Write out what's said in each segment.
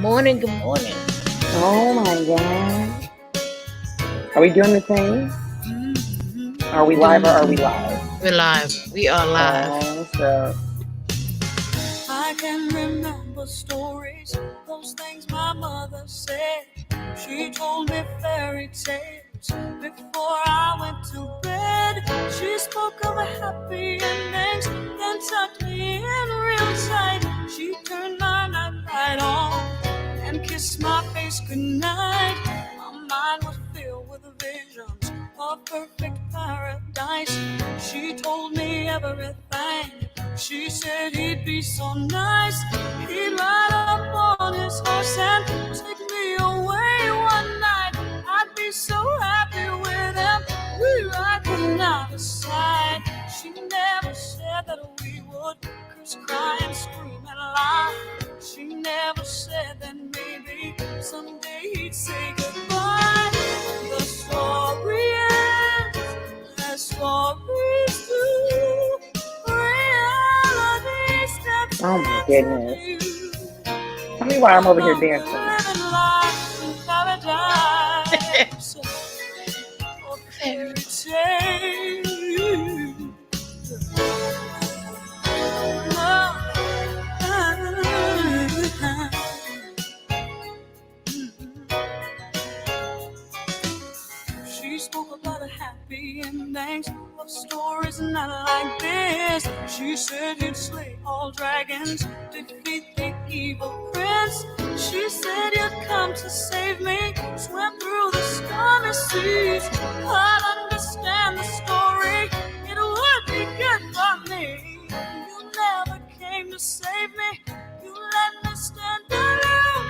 morning. Good morning. Oh my God. Are we doing the thing? Are we live or are we live? We're live. We are live. Oh, so. I can remember stories, those things my mother said. She told me fairy tales before I went to bed. She spoke of a happy endings, then tucked me in real tight. She turned my nightlight on and kissed my face goodnight. My mind was filled with visions of perfect paradise. She told me everything. She said he'd be so nice. He'd ride up on his horse and take me away one night. I'd be so happy with him. We ride from now to side. She never said that we would curse, cry, and scream and lie. She never said that maybe someday he'd say goodbye. The story ends as stories do. Oh my goodness. Tell me why I'm over here dancing. She spoke about a happy endings of stories not like this. She said he'd slay all dragons, defeat the evil prince. She said he'd come to save me, swim through the stormy seas. I'd understand the story, it would be good for me. You never came to save me, you let me stand alone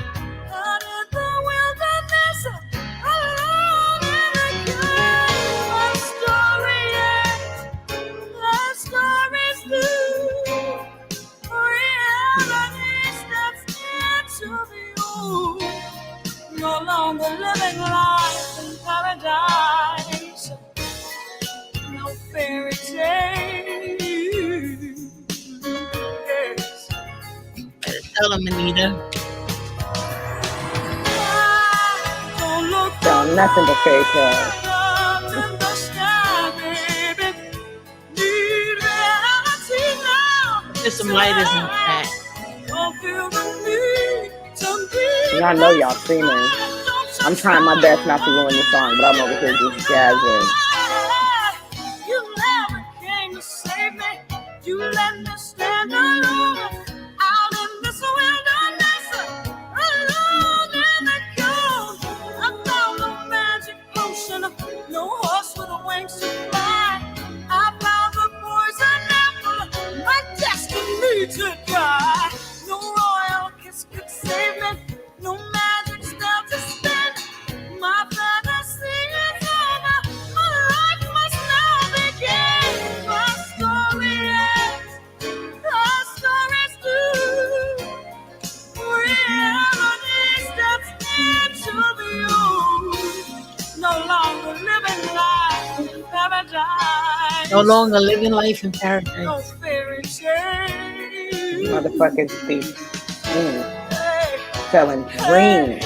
out in the wilderness, alone in the dark. My story ends, my stories do. Reality steps into view. No longer living life in paradise. No fairy tale. Yes. Better tell him, Anita. Don't look So nothing but fairy tales. up in the sky, baby. Need reality now. There's some lighters in the back. Don't feel the need to be. Y'all know y'all screaming. I'm trying my best not to ruin the song, but I'm over here just jazzing. You never came to save me. You let me stand alone out in this wilderness, alone in the cold. I found no magic potion, no horse with wings to fly. I found the poison apple, my destiny to die. No royal kiss could save me, no magic spell to spin. My fantasy is over, my life must now begin. My story ends, the stories do. Reality steps into view. No longer living life in paradise. No longer living life in paradise. No fairy tale. Motherfuckers be selling dreams.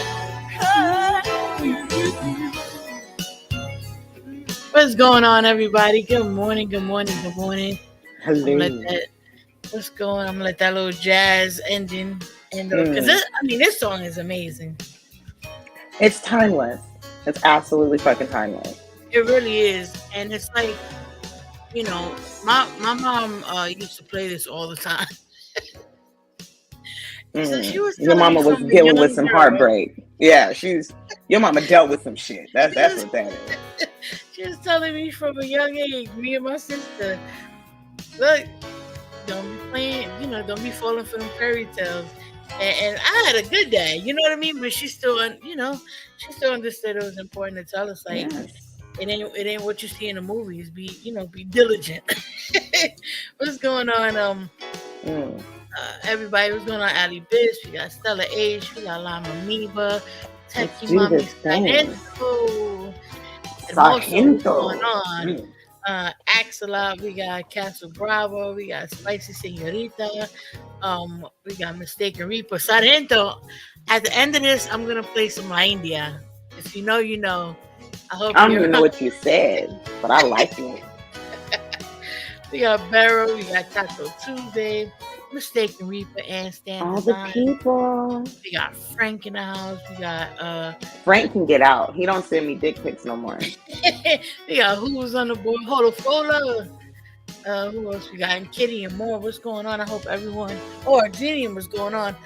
What's going on, everybody? Good morning. Good morning. Good morning. Hello. What's going on? I'm gonna let that little jazz ending end up because this song is amazing. It's timeless. It's absolutely fucking timeless. It really is, and it's like, you know, my mom used to play this all the time. So she was Your mama was dealing with some heartbreak. Yeah, your mama dealt with some shit. That's what that is. She was telling me from a young age, me and my sister, look, don't be playing, don't be falling for them fairy tales. And I had a good dad, you know what I mean? But she still, she still understood it was important to tell us, like, it ain't what you see in the movies. Be diligent. What's going on? Everybody, what's going on? Ali Bish, we got Stella H, we got Lama Miba, Techie Mommy, Sargento. And also what's going on? Axelot, we got Castle Bravo, we got Spicy Senorita, we got Mistaken Reaper, Sargento. At the end of this, I'm gonna play some La India. If you know, you know. I hope I don't you're. even know what you said, but I like it. We got Barrow, we got Taco Tuesday, Mistaken Reaper, and Stand All the Design. people. We got Frank in the house. We got Frank can get out. He don't send me dick pics no more. we got who was on the board, Holofola. Who else we got? And Kitty and more. What's going on? I hope everyone. Oh, Argenium, what's going on?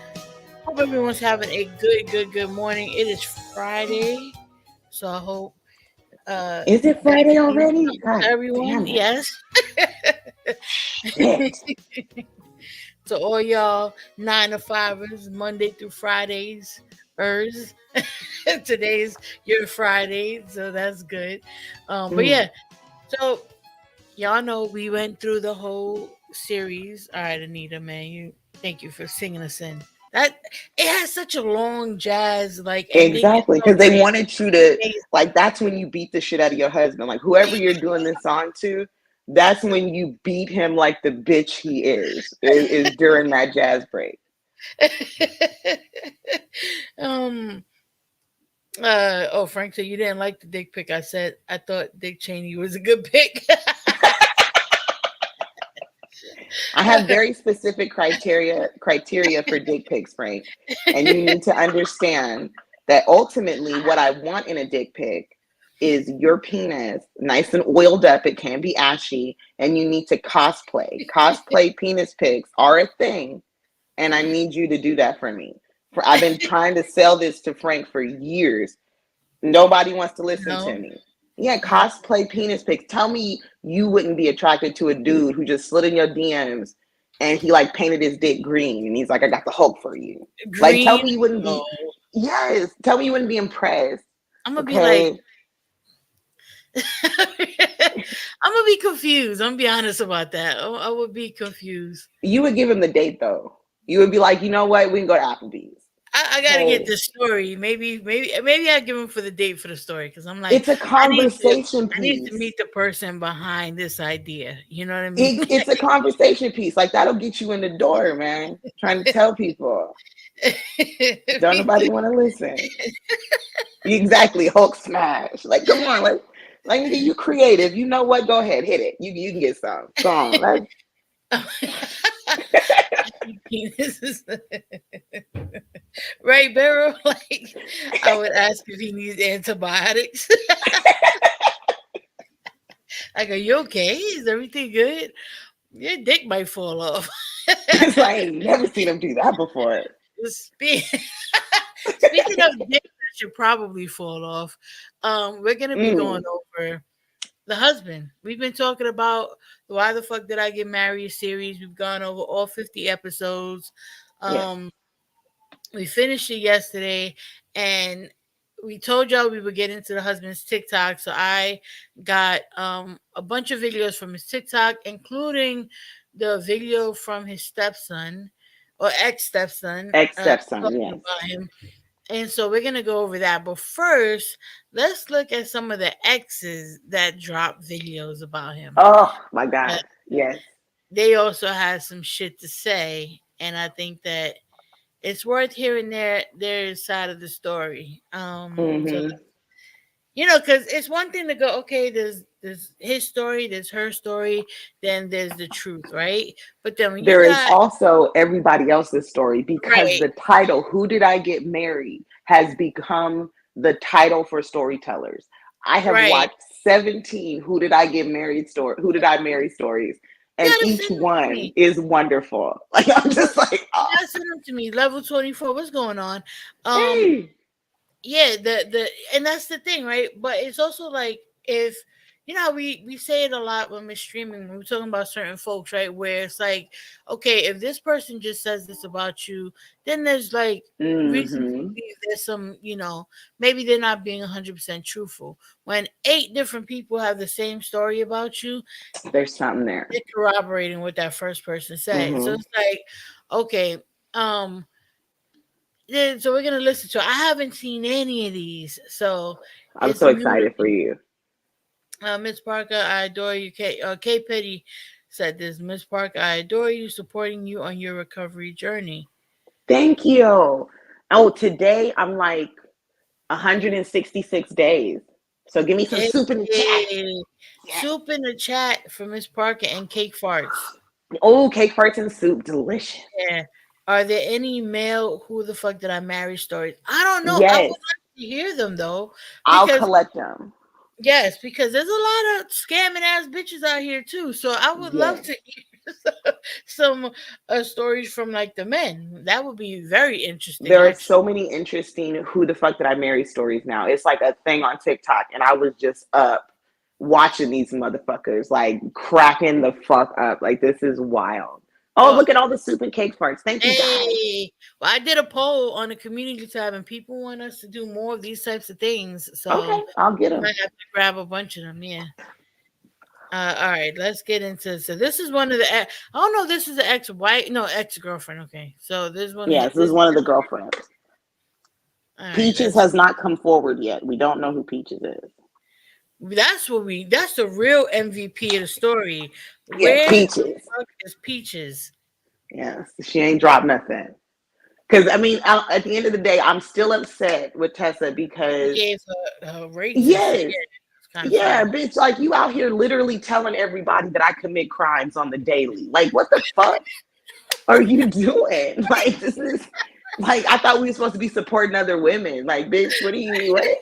Hope everyone's having a good morning. It is Friday, so I hope Is it that Friday means already? something to God everyone. damn it. Yes. Shit. To all y'all 9 to 5ers, Monday through Fridays, ers. Today's your Friday, so that's good. But Mm. yeah, so y'all know we went through the whole series. All right, Anita, man, you thank you for singing us in. That it has such a long jazz like ending. It's Exactly. so Because they great. wanted you to, Amazing. like, that's when you beat the shit out of your husband. Like, whoever you're doing this song to, that's when you beat him like the bitch he is during that jazz break. um. Oh, Frank, so you didn't like the dick pic? I said I thought Dick Cheney was a good pick. I have very specific criteria for dick pics, Frank. And you need to understand that ultimately what I want in a dick pic is your penis nice and oiled up. It can be ashy, and you need to cosplay. Cosplay penis pics are a thing, and I need you to do that for me. I've been trying to sell this to Frank for years. Nobody wants to listen to No, me. Yeah, no. cosplay penis pics. Tell me you wouldn't be attracted to a dude who just slid in your DMs and he like painted his dick green and he's like, I got the Hulk for you. Like, tell Green. me you wouldn't No, be, yes, tell me you wouldn't be impressed. I'm gonna be like, Okay. I'm gonna be confused. I'm gonna be honest about that. I would be confused. You would give him the date though. You would be like, you know what? We can go to Applebee's. I gotta get Okay. the story. Maybe I give him for the date for the story because I'm like, It's a I need to conversation I need to piece. meet the person behind this idea. You know what I mean? It's a conversation piece. Like, that'll get you in the door, man. Trying to tell people. Don't Me too. nobody want to listen. Exactly, Hulk smash. Like, come on, like nigga, you creative. You know what? Go ahead, hit it. You can get some. Go on. Like, Penises. Right, Barrow? Like, I would ask if he needs antibiotics. I go, you okay? Is everything good? Your dick might fall off. it's like I ain't never seen him do that before. Spe- Speaking of dick that should probably fall off, we're gonna be going Mm, over the husband. We've been talking about the Why the Fuck Did I Get Married series. We've gone over all 50 episodes. yes, Um, we finished it yesterday, and we told y'all we would get into the husband's TikTok. So I got a bunch of videos from his TikTok, including the video from his stepson or ex stepson ex stepson. talking Yes. about him. And so we're gonna go over that. But first, let's look at some of the exes that dropped videos about him. Oh my Uh, God. Yes. they also had some shit to say, and I think that it's worth hearing their side of the story. So Hmm. because it's one thing to go, okay, there's his story, there's her story, then there's the truth, right? But then when you There is got also everybody else's story because right, the title, Who Did I Get Married, has become the title for storytellers. I have right, watched 17 Who Did I Marry stories, you and gotta each send them to one me. is wonderful. Like, I'm just like, You oh, gotta send them to me. Level 24. What's going on? Um, hey. yeah, the and that's the thing, right? But it's also like if how we say it a lot when we're streaming, when we're talking about certain folks, right? Where it's like, okay, if this person just says this about you, then there's like reason to Hmm. believe there's some, maybe they're not being 100% truthful. When 8 different people have the same story about you, There's something there. they're corroborating what that first person said. So Hmm. it's like, okay, um, yeah, so we're gonna listen to. I haven't seen any of these, so I'm it's so new to excited for me. you. Miss Parker, I adore you. K Petty said this. Miss Parker, I adore you, supporting you on your recovery journey. Thank you. Oh, today I'm like 166 days. So give me some soup in the chat. Hey, Yeah. soup in the chat for Miss Parker and cake farts. Oh, cake farts and soup, delicious. Yeah. Are there any male who the fuck did I marry stories? I don't know. I would Yes, like to hear them though, I'll because collect them. yes, because there's a lot of scamming ass bitches out here too. So I would love Yes. to hear some stories from like the men. That would be very interesting, There are actually. so many interesting who the fuck did I marry stories now. It's like a thing on TikTok, and I was just up watching these motherfuckers like cracking the fuck up. Like, this is wild. Oh, Well, look at all the soup and cake farts. Thank you, guys. hey, well, I did a poll on the community tab, and people want us to do more of these types of things. So Okay, I'll get we might them. have to grab a bunch of them. Yeah. All right, let's get into. So this is one of the. I don't know. If this is the ex-wife, no, ex-girlfriend. Okay, so this one. Yes, this This. is one of the girlfriends. All right, Peaches let's. has not come forward yet. We don't know who Peaches is. That's what we. That's the real MVP of the story. Yeah, Where the Peaches. fuck is Peaches? Yes, she ain't dropped nothing. Because, I mean, at the end of the day, I'm still upset with Tessa He because, gave her rates and shit. yes, Yeah, it's kind of yeah, funny. bitch, like you out here literally telling everybody that I commit crimes on the daily. Like, what the fuck are you doing? Like, this is like, I thought we were supposed to be supporting other women. Like, bitch, what are you, what?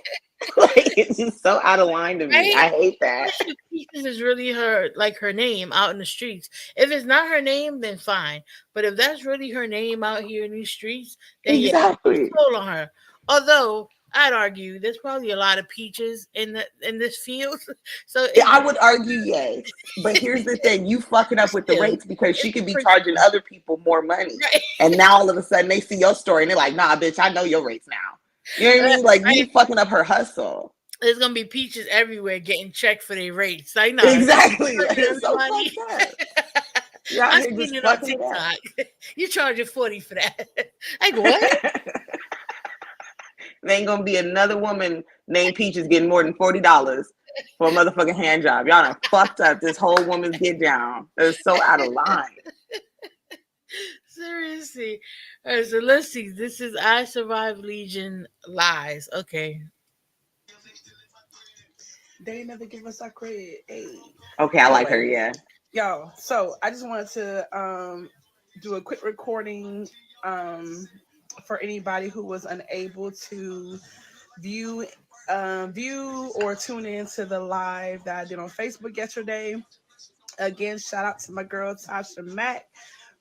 Like, it's just so out of line to me. Right? I hate that. Especially if Peaches is really her, like her name out in the streets. If it's not her name, then fine. But if that's really her name out here in these streets, then yeah, you Exactly. stole on her. Although I'd argue there's probably a lot of peaches in this field, so I would argue yes. But here's the thing, you fucking up with the still rates because she it's could be pretty charging good. other people more money. Right? And now all of a sudden they see your story and they're like, nah, bitch, I know your rates now. You know what I mean? Like, Right? you fucking up her hustle. There's gonna be peaches everywhere getting checked for their rates. Like, no, you Exactly. Like, charging it's so everybody. fucked up. You're out I here seen just it on fucking it up. TikTok. You charging 40 for that? Like what? There ain't gonna be another woman named Peaches getting more than $40 for a motherfucking hand job. Y'all done fucked up this whole woman's get down. It's so out of line. Seriously. All right, so let's see. This is I Survived Legion Lies. Okay. They never give us our credit. Hey. Okay, I like her, Anyway, yeah. y'all. So I just wanted to do a quick recording for anybody who was unable to view view or tune in to the live that I did on Facebook yesterday. Again, shout out to my girl Tasha Mack,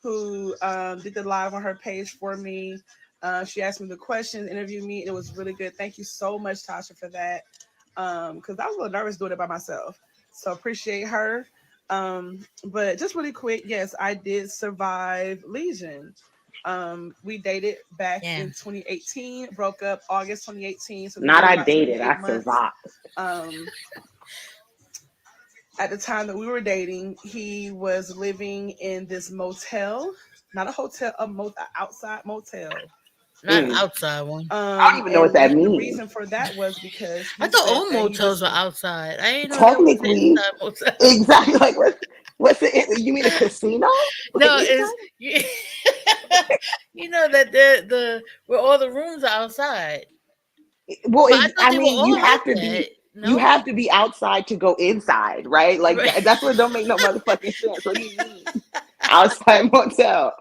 who did the live on her page for me. She asked me the questions, interviewed me, and it was really good. Thank you so much, Tasha, for that. Because I was a little nervous doing it by myself. So appreciate her. But just really quick, yes, I did survive Legion. We dated back Yeah. in 2018, broke up August 2018. So we Not dated I about dated, 28 I months. survived. Um, at the time that we were dating, he was living in this motel, not a hotel, a outside motel. Not an Mm. outside one. I don't even know what that The means. reason for that was because I he thought said all that he motels was were outside. I didn't know there was Technically, inside motels. exactly. Like, what's the, you mean a casino? Like, No, what are you it's talking? you, you know that the where all the rooms are outside. Well, But I thought I they were mean, you all like have to that. be, you No? have to be outside to go inside, right? Like, Right. that's what don't make no motherfucking sense. What do you mean outside motel?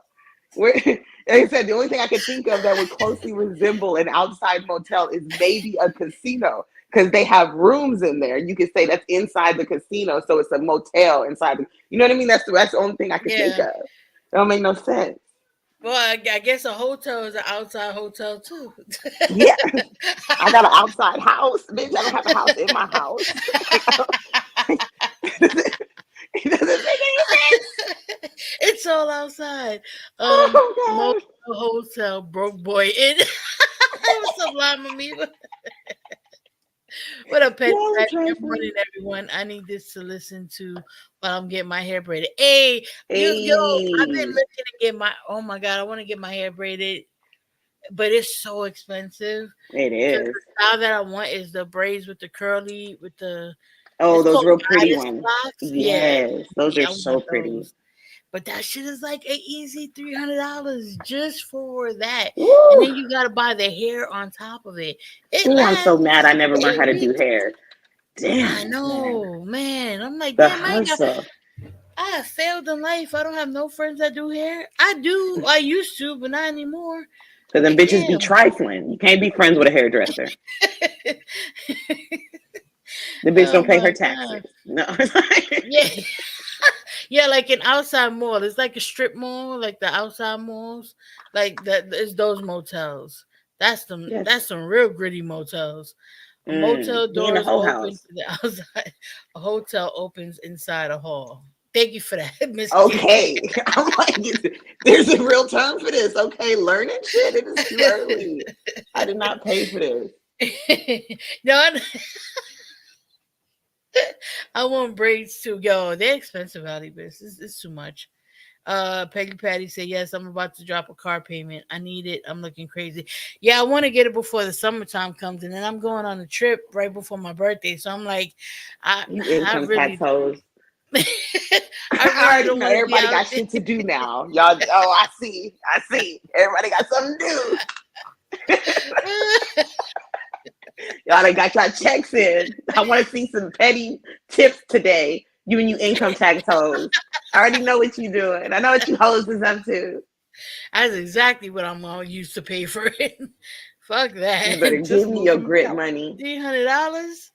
Where, like I said, the only thing I could think of that would closely resemble an outside motel is maybe a casino because they have rooms in there. You could say that's inside the casino, so it's a motel inside. You know what I mean? That's the only thing I could think Yeah. of. It don't make no sense. Well, I guess a hotel is an outside hotel too. Yeah, I got an outside house, bitch. I don't have a house in my house. It doesn't make any sense. It's all outside. Motel, Oh hotel, broke boy in. What's up, Lima Amoeba? What up, god, Petty? y'all are Good morning, trifling. everyone. I need this to listen to while I'm getting my hair braided. Hey, I've been Hey, looking to get my. Oh my god, I want to get my hair braided, but it's so expensive it because is. the style that I want is the braids with the curly, with the Oh, It's those called real pretty Goddess ones. Blocks. Yeah, Yes, those are yeah, I so want pretty. those. But that shit is like an easy $300 just for that, and Woo! then you gotta buy the hair on top of it. It Ooh, I'm so lasts mad I never learned how to do 8 weeks. hair. I Damn, man. know, man. I'm like, The damn, hustle. I have failed in life. I don't have no friends that do hair. I do. I used to, but not anymore. Because them Like, bitches be damn. trifling. You can't be friends with a hairdresser. The bitch Oh don't pay her my god. taxes. No. Yeah. Yeah, like an outside mall. It's like a strip mall, like the outside malls. Like that is those motels. Yes. That's some real gritty motels. A Mm. motel He in the doors whole open house. to the outside. A hotel opens inside a hall. Thank you for that, Miss Kitty. Okay. I'm like, there's a real term for this. Okay, learning shit. It is too early. I did not pay for this. No, I want braids too. Yo, they're expensive out of this. It's too much. Peggy Patty said, yes, I'm about to drop a car payment. I need it. I'm looking crazy. Yeah, I want to get it before the summertime comes, and then I'm going on a trip right before my birthday. So I'm like, I You I income tax really hoes. I I really already don't know want to be everybody out got there. shit to do now. Y'all, oh, I see. I see. Everybody got something to do. Y'all done got y'all checks in. I want to see some petty tips today. You and you income tax hoes. I already know what you doing. I know what you hoes is up to. That's exactly what I'm gonna use to pay for it. Fuck You that. better Just give me move your from grit California. money. $300.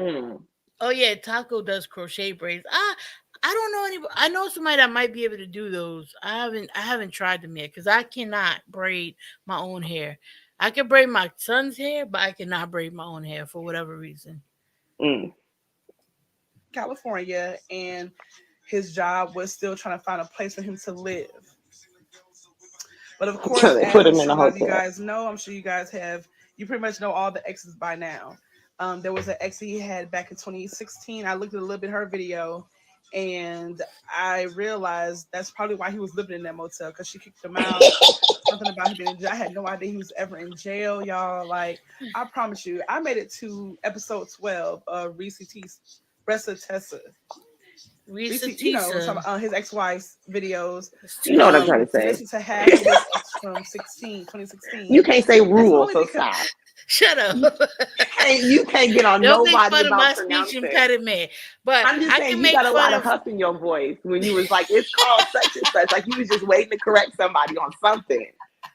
Mm. Oh yeah, Taco does crochet braids. I don't know anybody. I know somebody that might be able to do those. I haven't tried them yet because I cannot braid my own hair. I can braid my son's hair, but I cannot braid my own hair for whatever reason. Mm. California, and his job was still trying to find a place for him to live. But of course, So they as put I'm him in sure a a lot of you hotel. guys know, I'm sure you guys have, you pretty much know all the exes by now. There was an ex he had back in 2016. I looked at a little bit of her video, and I realized that's probably why he was living in that motel because she kicked him out. Something about him being in jail. I had no idea he was ever in jail, y'all. Like, I promise you, I made it to episode 12 of Ressa Tessa. Risa Reese, you know, Tisa. some his ex-wife's videos, It's You too know what I'm long. trying to to say. listen to half of this from 2016. You can't say It's rule, only so because stop. Shut You up. you can't get on Don't make nobody fun of about my speech pronouncing. impediment. But I'm just I saying can you make got a fun lot of of huff in your voice when you was like, it's called such and such. Like you was just waiting to correct somebody on something.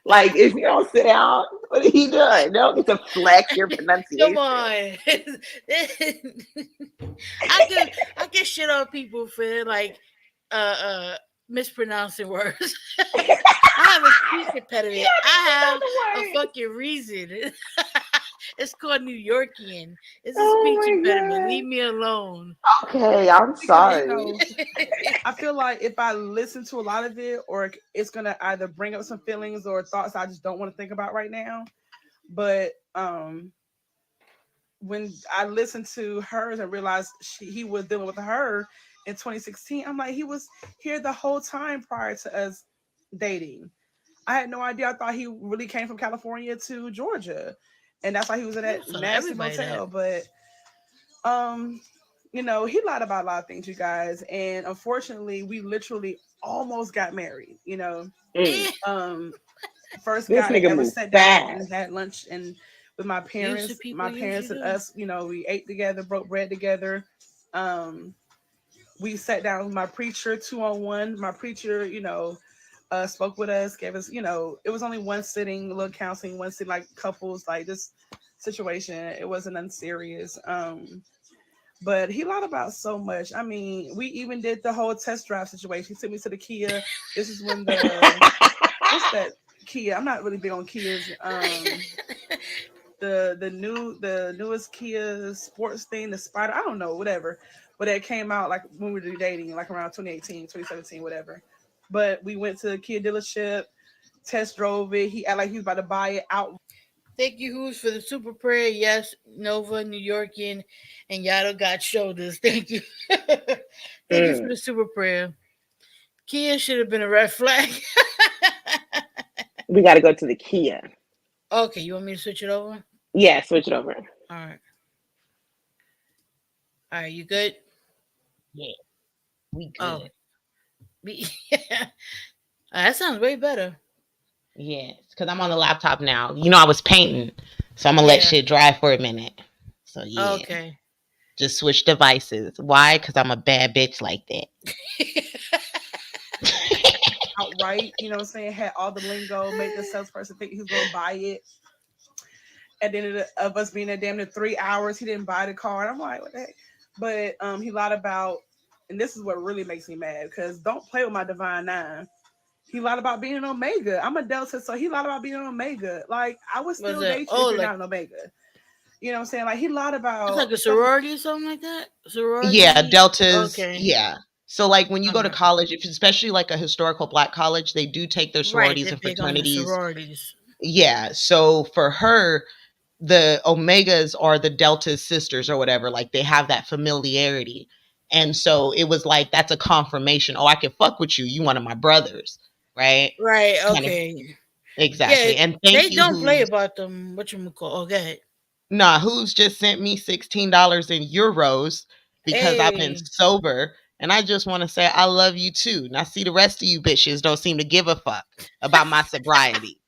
Like if you don't sit down, what are you doing? You don't get to flex your come pronunciation. on. I can shit on people for like uh mispronouncing words. I have a speech You impediment. don't I even know have the a word. fucking reason. It's called New Yorkian. It's a Oh speech impediment. my Leave me alone. god. Okay, I'm because sorry. I feel like if I listen to a lot of it, or it's gonna either bring up some feelings or thoughts I just don't want to think about right now. But when I listened to hers and realized he was dealing with her in 2016, I'm like, he was here the whole time prior to us dating. I had no idea. I thought he really came from California to Georgia, and that's why he was in You that tell nasty everybody that. motel. But um, you know, he lied about a lot of things, you guys, and unfortunately, we literally almost got married. You know, Mm. Eh, um, first This guy that nigga ever move sat down and fast. had lunch and with usually people my usually parents and do. us, you know, we ate together, broke bread together. Um, we sat down with my preacher 2 on 1. My preacher, you know, spoke with us, gave us, you know, it was only one sitting, a little counseling, one sitting, like couples, like this situation. It wasn't unserious. But he lied about so much. I mean, we even did the whole test drive situation. He took me to the Kia. This is when the what's that Kia? I'm not really big on Kias. The newest Kia sports thing, the Spider. I don't know, whatever. But it came out like when we were dating, like around 2018, 2017, whatever. But we went to the Kia dealership, test drove it. He acted like he was about to buy it out. Thank you, Who's, for the super prayer. Yes, Nova, New Yorkian, and Yado got shoulders. Thank you. Thank you for Mm. the super prayer. Kia should have been a red flag. We got to go to the Kia. Okay, you want me to switch it over? Yeah, switch it over. All right. Are you good? Yeah, we Oh, good. yeah. That sounds way better. Yes, because I'm on the laptop now. I was painting, so I'm gonna let Yeah. shit dry for a minute. So yeah, Okay. just switch devices. Why? Because I'm a bad bitch like that. Outright, you know what I'm saying, had all the lingo, made the salesperson think he was gonna buy it. At the end of us being there damn near 3 hours, he didn't buy the car. And I'm like, what the heck? But he lied about, and this is what really makes me mad, because don't play with my divine nine. He lied about being an Omega. I'm a Delta, so he lied about being an Omega. Like, I would Was still it? date you if Oh, you're like not an Omega. You know what I'm saying? Like, he lied it's about like a stuff. sorority or something like that. Yeah, Sorority. deltas. Okay. Yeah. So like when you All go to right. college, if especially like a historical black college, they do take their Right. sororities They're and big on the fraternities. sororities. Yeah. So for her, the Omegas are the Delta's sisters or whatever. Like they have that familiarity. And so it was like that's a confirmation. Oh, I can fuck with you. You one of my brothers. Right? Right. Kind of Okay. Yeah. exactly. And thank They you don't play who's about them. What you call? Oh, go ahead. who's just sent me $16 in euros because I've been Hey. sober. And I just want to say I love you too. Now see the rest of you bitches don't seem to give a fuck about my sobriety.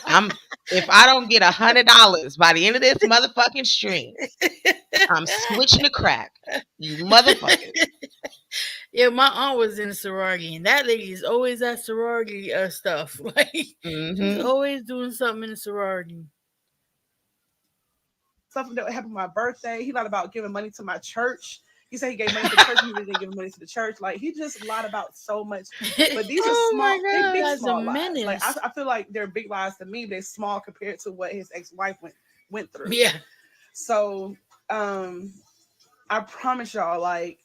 I'm if I don't get $100 by the end of this motherfucking stream, I'm switching to crack. You motherfuckers. Yeah, my aunt was in a sorority, and that lady is always at sorority stuff. Like she's Mm-hmm. always doing something in the sorority. Something that happened on my birthday. He lied about giving money to my church. He said he gave money to the church. He really didn't give money to the church. Like, he just lied about so much. But these are Oh my small, they big god. That's a small lies. Like, menace. I feel like they're big lies to me, but they're small compared to what his ex-wife went through. Yeah. So I promise y'all, like,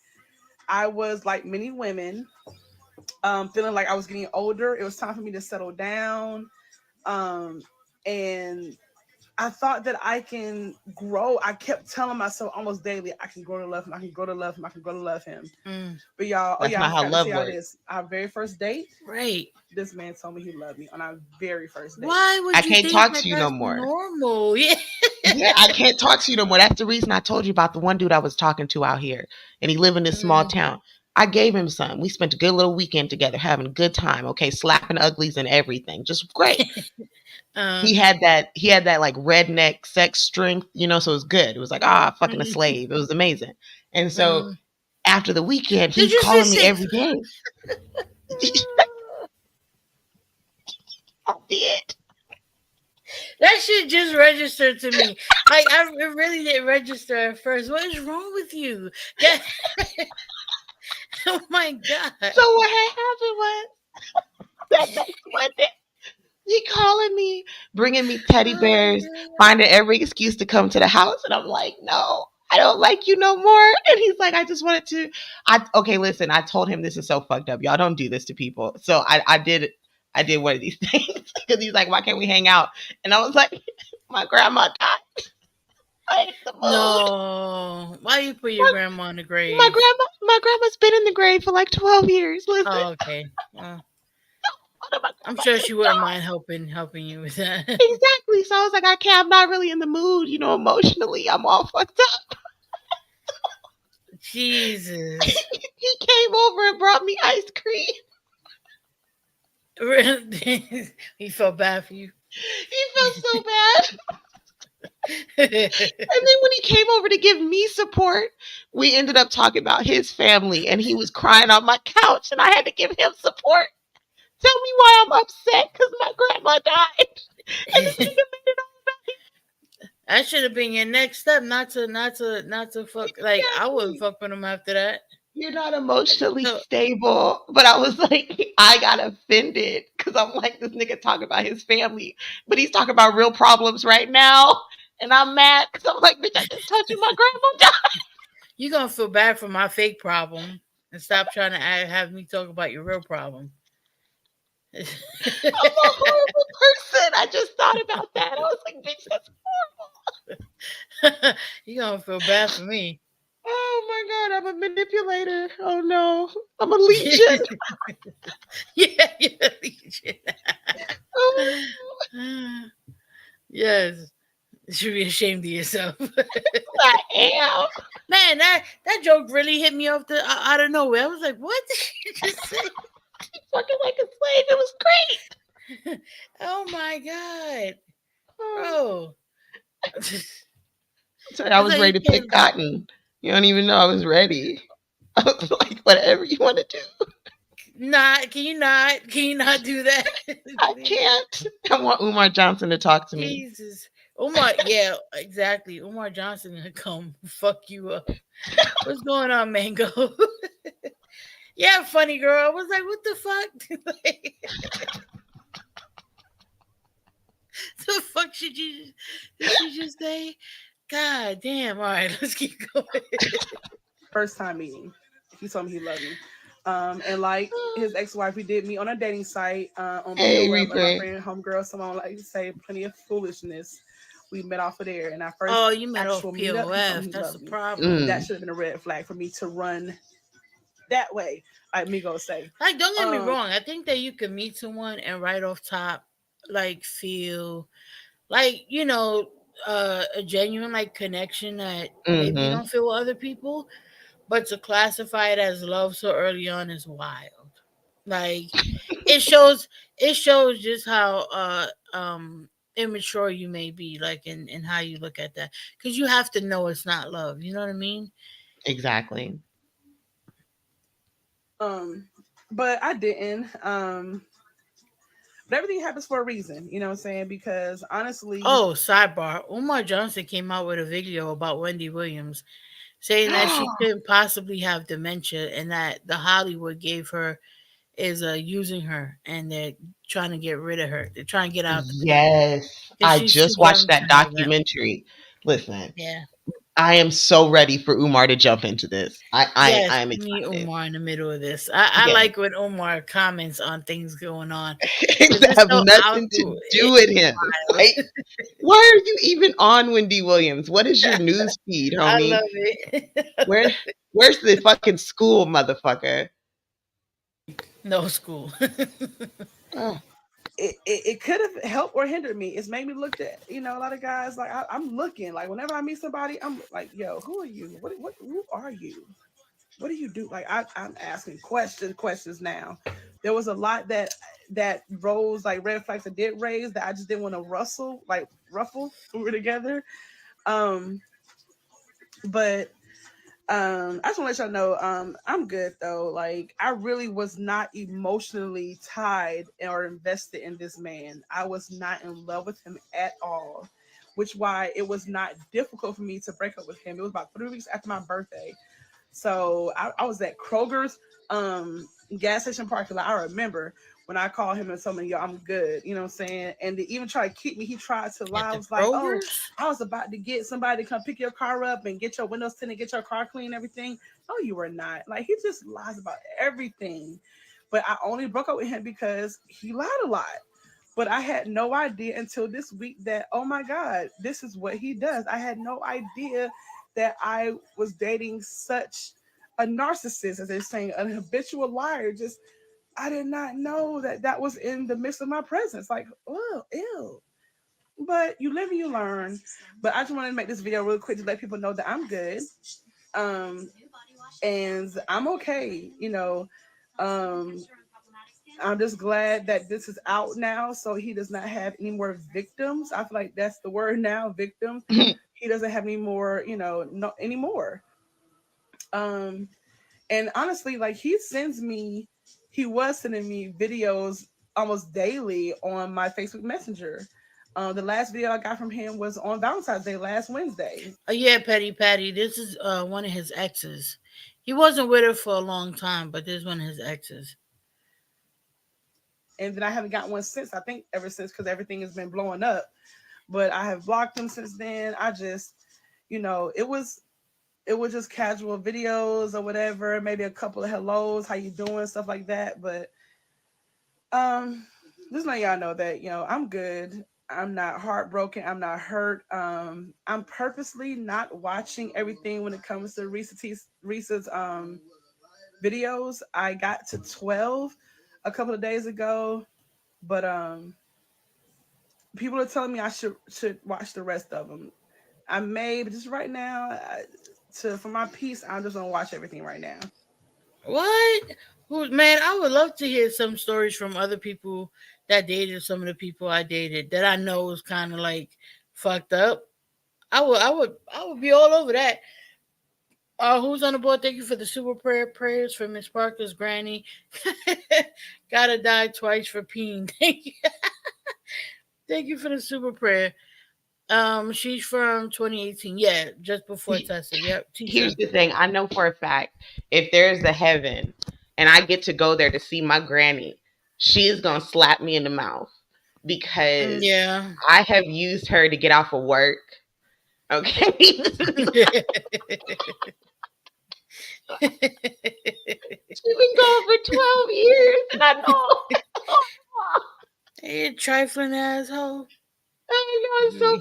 I was like many women, feeling like I was getting older. It was time for me to settle down. And I thought that I can grow. I kept telling myself almost daily, I can grow to love him. I can grow to love him. I can grow to love him. Mm, But y'all, oh That's yeah, I not how forgot to love see how works. this. Our very first date, right. this man told me he loved me on our very first date. Why I would you can't think talk that to you no that's more. normal? Yeah. Yeah, I can't talk to you no more. That's the reason I told you about the one dude I was talking to out here. And he lived in this small Mm, town. I gave him some. We spent a good little weekend together, having a good time. Okay, slapping uglies and everything. Just great. uh, He had that like redneck sex strength, so it was good. It was like, fucking a mm, slave. It was amazing. And so mm. after the weekend, Did he's you say calling me six? every day. I did. That shit just registered to me. Like it really didn't register at first. What is wrong with you? Yeah. Oh my god. So what had happened was that next Monday, he calling me, bringing me teddy Oh bears, my finding every excuse to come to the house, and I'm like, no, I don't like you no more. And he's like, I just wanted to. Okay, listen, I told him this is so fucked up. Y'all don't do this to people. So I did one of these things because he's like, why can't we hang out? And I was like, my grandma died. I ain't in the mood. no. Why you put your My, grandma in the my grave? grandma's been in the grave for like 12 years. Listen, Oh, okay. Well, what am I I'm grandma sure she just wouldn't died? mind helping you with that. Exactly. So I was like, I can't. I'm not really in the mood, emotionally. I'm all fucked up. Jesus. He came over and brought me ice cream. He felt bad for you. He felt so bad. And then when he came over to give me support, we ended up talking about his family, and he was crying on my couch, and I had to give him support. Tell me why I'm upset because my grandma died. And this nigga made it That should have been your next step, not to fuck. Like I wouldn't exactly. fuck with him after that. You're not emotionally So, stable. But I was like, I got offended because I'm like, this nigga talking about his family, but he's talking about real problems right now. And I'm mad because I'm like, bitch, I just told you my grandma died. you gonna feel bad for my fake problem and stop trying to have me talk about your real problem. I'm a horrible person. I just thought about that. I was like, bitch, that's you gonna feel bad for me. oh my god, I'm a manipulator. Oh no, I'm a legion. Yeah, yeah, Legion. Oh, Yes, you should be ashamed of yourself. I am. Man, that joke really hit me off the out of nowhere. I was like, "What did you just say?" Fucking like a slave. It was great. Oh my god, Oh, bro! so I It's was like you ready to pick can't. cotton. You don't even know I was ready. I was like, whatever you want to do. Not can you not? Can you not do that, I please? can't. I want Umar Johnson to talk to me. Jesus, Omar. Yeah, exactly. Omar Johnson gonna come fuck you up. What's going on, Mango? Yeah, funny girl. I was like, what the fuck? Like, the fuck did she just say? God damn. All right, let's keep going. First time meeting, he told me he loved me. And like his ex-wife, we did meet on a dating site on Hey, POF. Like my Reaper. friend, homegirl, someone like to say, plenty of foolishness. We met off of there, and our first Oh, you meant off actual meetup, he told me POF. he That's the loved me. problem. That Mm, should have been a red flag for me to run that way. Like me go say, Like, don't get me um, wrong. I think that you can meet someone and right off top, like, feel like, a genuine, like, connection that maybe you mm-hmm. don't feel with other people. But to classify it as love so early on is wild. Like, it shows it shows just how immature you may be, like in how you look at that, because you have to know it's not love, you know what I mean? Exactly. um, but I didn't. But everything happens for a reason, you know what I'm saying? Because honestly, Oh, sidebar, Umar Johnson came out with a video about Wendy Williams saying that she couldn't possibly have dementia and that the Hollywood gave her is using her, and they're trying to get rid of her, they're trying to get out the picture Yes. because I she's too just watched young to that know that. documentary. Listen, Yeah. I am so ready for Umar to jump into this. Yes, I am we need excited. Omar in the middle of this. I Yes. like when Omar comments on things going on because That it's have so out. nothing to do with It's him. wild. Like, why are you even on Wendy Williams? What is your news feed, I homie? love it. Where where's the fucking school, motherfucker? No school. Oh, it could have helped or hindered me. It's made me look at, a lot of guys like I'm looking like whenever I meet somebody, I'm like, yo, who are you? Who are you? What do you do? Like I'm asking questions now. There was a lot that rose like red flags that did raise that I just didn't want to ruffle when we were together. Um, but I just want to let y'all know, I'm good though. Like I really was not emotionally tied or invested in this man. I was not in love with him at all, which why it was not difficult for me to break up with him. It was about 3 weeks after my birthday. So I was at Kroger's gas station parking lot. I remember when I called him and told me, yo, I'm good. You know what I'm saying? And to even try to keep me, he tried to lie. At I the was like, oh, Krogers? I was about to get somebody to come pick your car up and get your windows tinted, get your car clean and everything. No, you were not. Like he just lies about everything. But I only broke up with him because he lied a lot. But I had no idea until this week that, oh my God, this is what he does. I had no idea that I was dating such a narcissist, as they're saying, an habitual liar. Just, I did not know that that was in the midst of my presence. Like, oh, ew. But you live and you learn. But I just wanted to make this video real quick to let people know that I'm good. Um, and I'm okay, Um, I'm just glad that this is out now, so he does not have any more victims. I feel like that's the word now, victims. He doesn't have any more, no anymore. Um, and honestly, like he was sending me videos almost daily on my Facebook Messenger. The last video I got from him was on Valentine's Day last Wednesday, Yeah, Petty Patty. This is one of his exes. He wasn't with her for a long time, but this is one of his exes. and then I haven't got one since. I think ever since because everything has been blowing up. But I have blocked him since then. I just, it was just casual videos or whatever, maybe a couple of hellos, how you doing, stuff like that. But um, just let y'all know that I'm good. I'm not heartbroken. I'm not hurt. I'm purposely not watching everything when it comes to Reese's videos. I got to 12 a couple of days ago, but people are telling me I should watch the rest of them. I may, but just right now, to for my peace, I'm just gonna watch everything right now. What? Who, man, I would love to hear some stories from other people that dated some of the people I dated that I know was kind of like fucked up. I would be all over that. Who's on the board? Thank you for the super prayer prayers for Mrz Parker's granny. Gotta die twice for peeing. Thank you. Thank you for the super prayer. She's from 2018. Yeah, just before See, Tessa. Yep, here's Tisha. the thing. I know for a fact if there's a heaven and I get to go there to see my granny, she is gonna slap me in the mouth because Yeah. I have used her to get off of work. Okay. She's been gone for 12 years and I know. Hey, trifling asshole. I know it's so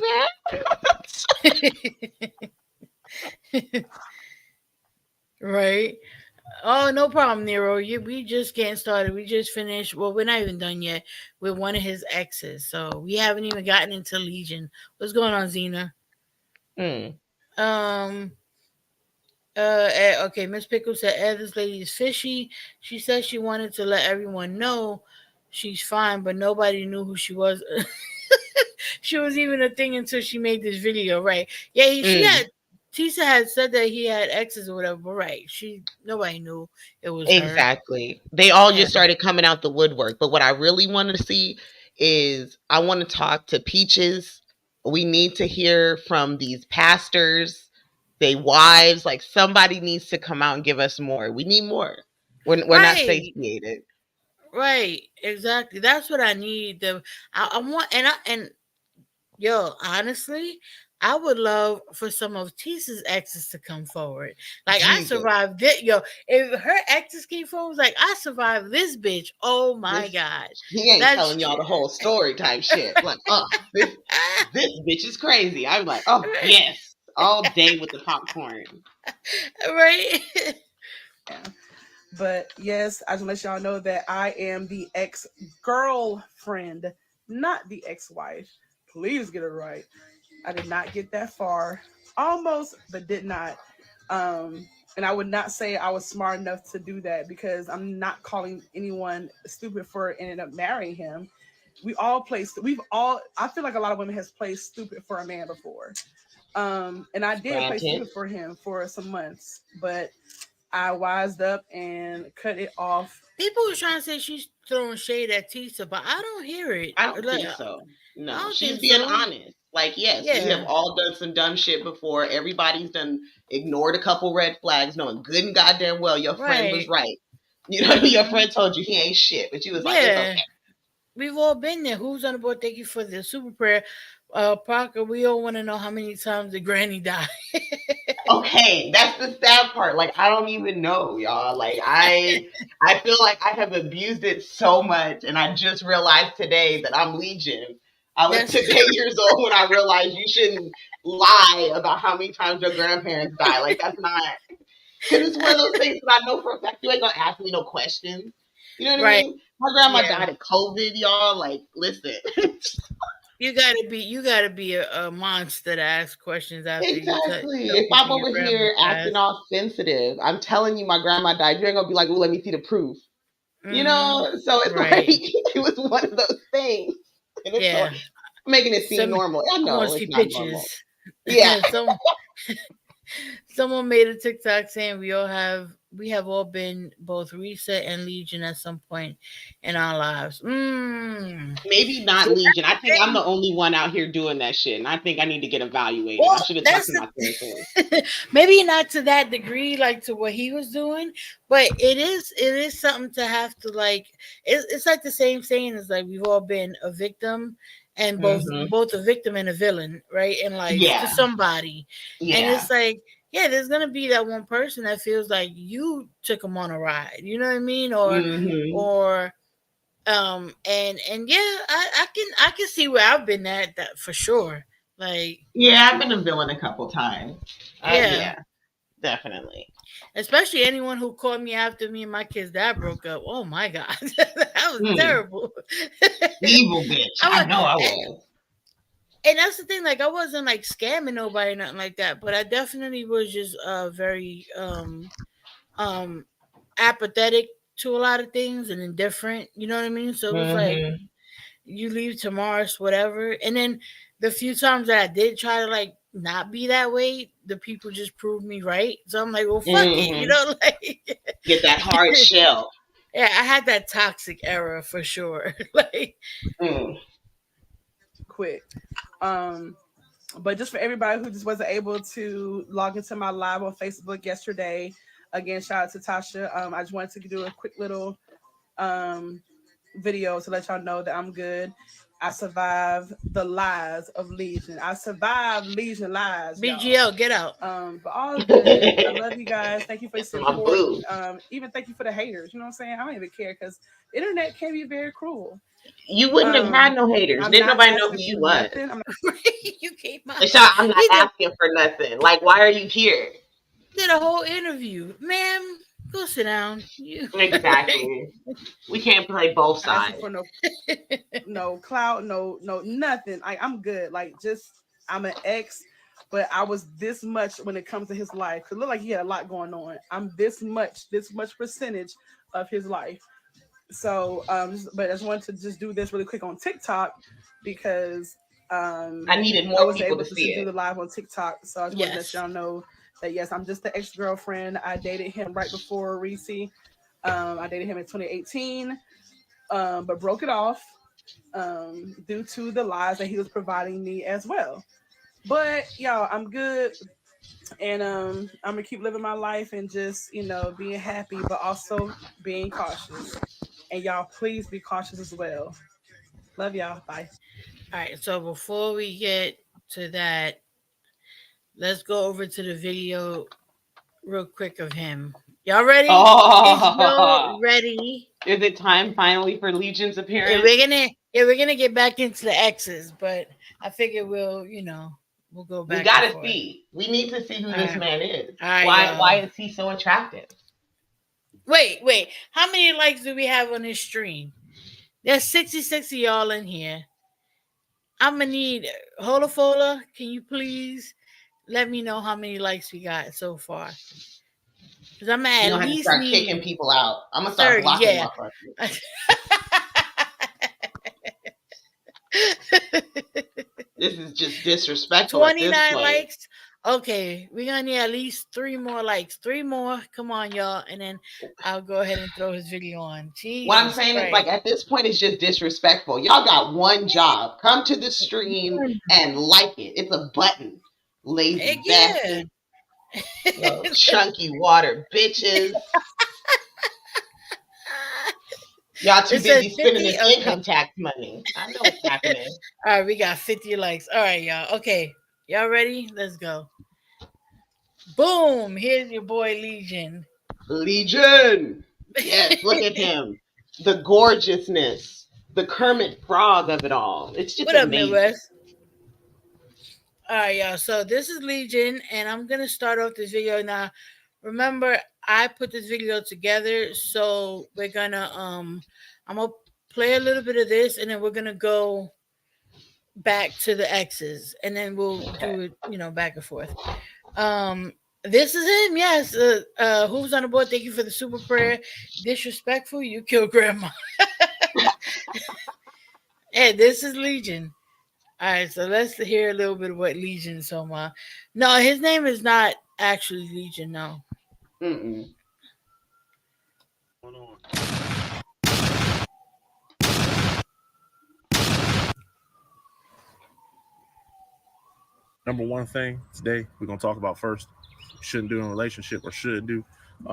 bad. Right. Oh, no problem, Nero. We just getting started. We just finished. Well, we're not even done yet with one of his exes, so we haven't even gotten into Legion. What's going on, Xena? Mm. Um. Okay. Miss Pickle said, "This lady is fishy. She said she wanted to let everyone know she's fine, but nobody knew who she was. She was even a thing until she made this video, right? Yeah, she Mm. had. Tisa had said that he had exes or whatever, but right, nobody knew it was her. Exactly. They all Yeah. just started coming out the woodwork. But what I really want to see is I want to talk to Peaches. We need to hear from these pastors, they wives. Like somebody needs to come out and give us more. We need more. We're not Right. satiated. Right. Exactly. That's what I need. I want and yo, honestly, I would love for some of Tisa's exes to come forward. Like I Jesus. survived it. Yo, if her exes came forward, like I survived this bitch. Oh my This god, he ain't that's telling y'all the whole story type shit. Like, this bitch is crazy. I'm like, oh yes, all day with the popcorn. right. Yeah. But yes, I just let y'all know that I am the ex girlfriend, not the ex wife. Please get it right. I did not get that far. Almost, but did not. And I would not say I was smart enough to do that because I'm not calling anyone stupid for ending up marrying him. We've all, I feel like a lot of women has played stupid for a man before. And I did play Granted, stupid for him for some months, but I wised up and cut it off. People were trying to say she's throwing shade at Tisa, but I don't hear it. I don't Like, think so. I No, don't she's think being so. honest. Like, yes, we have Yeah. all done some dumb shit before. Everybody's done ignored a couple red flags, knowing good and goddamn well your friend was Right. right. You know, your Hmm. friend told you he ain't shit, but you was like, it's Yeah. okay. We've all been there. Who's on the board? Thank you for the super prayer. Parker, we all want to know how many times the granny died. Okay, that's the sad part. Like, I don't even know, y'all. Like, I feel like I have abused it so much, and I just realized today that I'm Legion. I was That's 8 years old when I realized you shouldn't lie about how many times your grandparents die. Like, that's not, because it's one of those things that I know for a fact you ain't gonna ask me no questions. You know what I right. mean? My grandma Yeah. died of COVID, y'all. Like, listen. You gotta be a monster to ask questions after you Exactly. tell If people I'm your over grandma here acting passed. all sensitive, I'm telling you my grandma died. You ain't gonna be like, "Ooh, let me see the proof." You Hmm. know? So it's like Right. it was one of those things. And it's so Yeah. making it seem Some normal. I I want know to see it's not normal. pictures. Yeah. Some Someone made a TikTok saying we have all been both Reset and Legion at some point in our lives. Maybe See, not Legion. I think that's I'm the only one out here doing that shit. And I think I need to get evaluated. I well, should have talked that's to my therapist. maybe not to that degree, like to what he was doing, but it is something to have to like. It's like the same saying as like we've all been a victim, and both Hmm. both a victim and a villain, right, in life to Yeah. somebody, and Yeah. it's like. Yeah, there's gonna be that one person that feels like you took them on a ride. You know what I mean? Hmm. Or and yeah, I can see where I've been at that for sure. Like Yeah, I've been a villain a couple times. yeah, Yeah, definitely. especially anyone who called me after me and my kid's dad broke up. Oh my god, that was Mm. terrible. Evil bitch. I'm I like, know I was. And that's the thing, like I wasn't like scamming nobody, nothing like that, but I definitely was just very um apathetic to a lot of things and indifferent. You know what I mean? So it was like Mm-hmm. you leave to Mars, whatever. And then the few times that I did try to like not be that way, the people just proved me right. So I'm like, well, fuck it, you Mm-hmm. know, like Get that hard shell. yeah, I had that toxic era for sure. Like, Mm. Quick. But just for everybody who just wasn't able to log into my live on Facebook yesterday, again, shout out to Tasha. I just wanted to do a quick little um, video to let y'all know that I'm good. I survived the lies of Legion. I survived Legion lies, y'all. BGL, get out. But all good. I love you guys. Thank you for your That's my support. boo. Even thank you for the haters. You know what I'm saying? I don't even care because the internet can be very cruel. You wouldn't have had no haters. I'm Didn't not nobody know who asking you for was. nothing. I'm not You came out. Lashana, I'm not He asking for nothing. Like, why are you here? did a whole interview, ma'am. Go sit down. You. Exactly. We can't play both asking sides. for no clout, no nothing. I'm good. Like just I'm an ex, but I was this much when it comes to his life. It looked like he had a lot going on. I'm this much percentage of his life. So but I just wanted to just do this really quick on TikTok because I needed I more was people able to to see do it. the live on TikTok. So I just wanted to let Yes. y'all know that yes, I'm just the ex-girlfriend. I dated him right before Reese. I dated him in 2018, but broke it off due to the lies that he was providing me as well. But y'all, I'm good, and I'm gonna keep living my life and just being happy, but also being cautious. And y'all, please be cautious as well. Love y'all. Bye. All right. So before we get to that, let's go over to the video real quick of him. Y'all ready? Is y'all Oh, ready? is it time finally for Legion's Yeah, appearance? we're gonna get back into the X's, but I figure we'll go We back and gotta forth. see. We need to see who All this right. man is. All right, Why y'all. is he so attractive? Wait. How many likes do we have on this stream? There's 66 of y'all in here. I'm gonna need Holofola. Can you please let me know how many likes we got so far? Because I'm gonna We're at gonna have to least start kicking need people out. I'm gonna start 30. blocking Yeah. motherfuckers. This is just disrespectful at this 29 point. likes. Okay, we're gonna need at least 3 more likes. 3 more. Come on, y'all. And then I'll go ahead and throw his video on. What I'm Jesus saying is, like, Christ. at this point, it's just disrespectful. Y'all got one job. Come to the stream and like it. It's a button. Heck Lazy yeah. bastard. Yo, chunky water bitches. Y'all too It says busy spending 50. this Okay. income tax money. I know what's happening. All right, we got 50 likes. All right, y'all. Okay. Y'all ready? Let's go. Boom. Here's your boy Legion. Legion. Yes, look at him. The gorgeousness. The Kermit Frog of it all. It's just What up, amazing. Midwest? All right, y'all. So this is Legion, and I'm gonna start off this video now. Remember, I put this video together, so I'm gonna play a little bit of this, and then we're gonna go back to the X's, and then we'll Okay. do it, back and forth. Um, this is him. Yes. Who's on the board? Thank you for the super prayer. Disrespectful. You killed grandma. Hey, this is Legion. All right, so let's hear a little bit of what Legion is talking about. No, his name is not actually Legion. No. Mm-mm. Number one thing today we're gonna talk about first. Shouldn't do in a relationship or should do.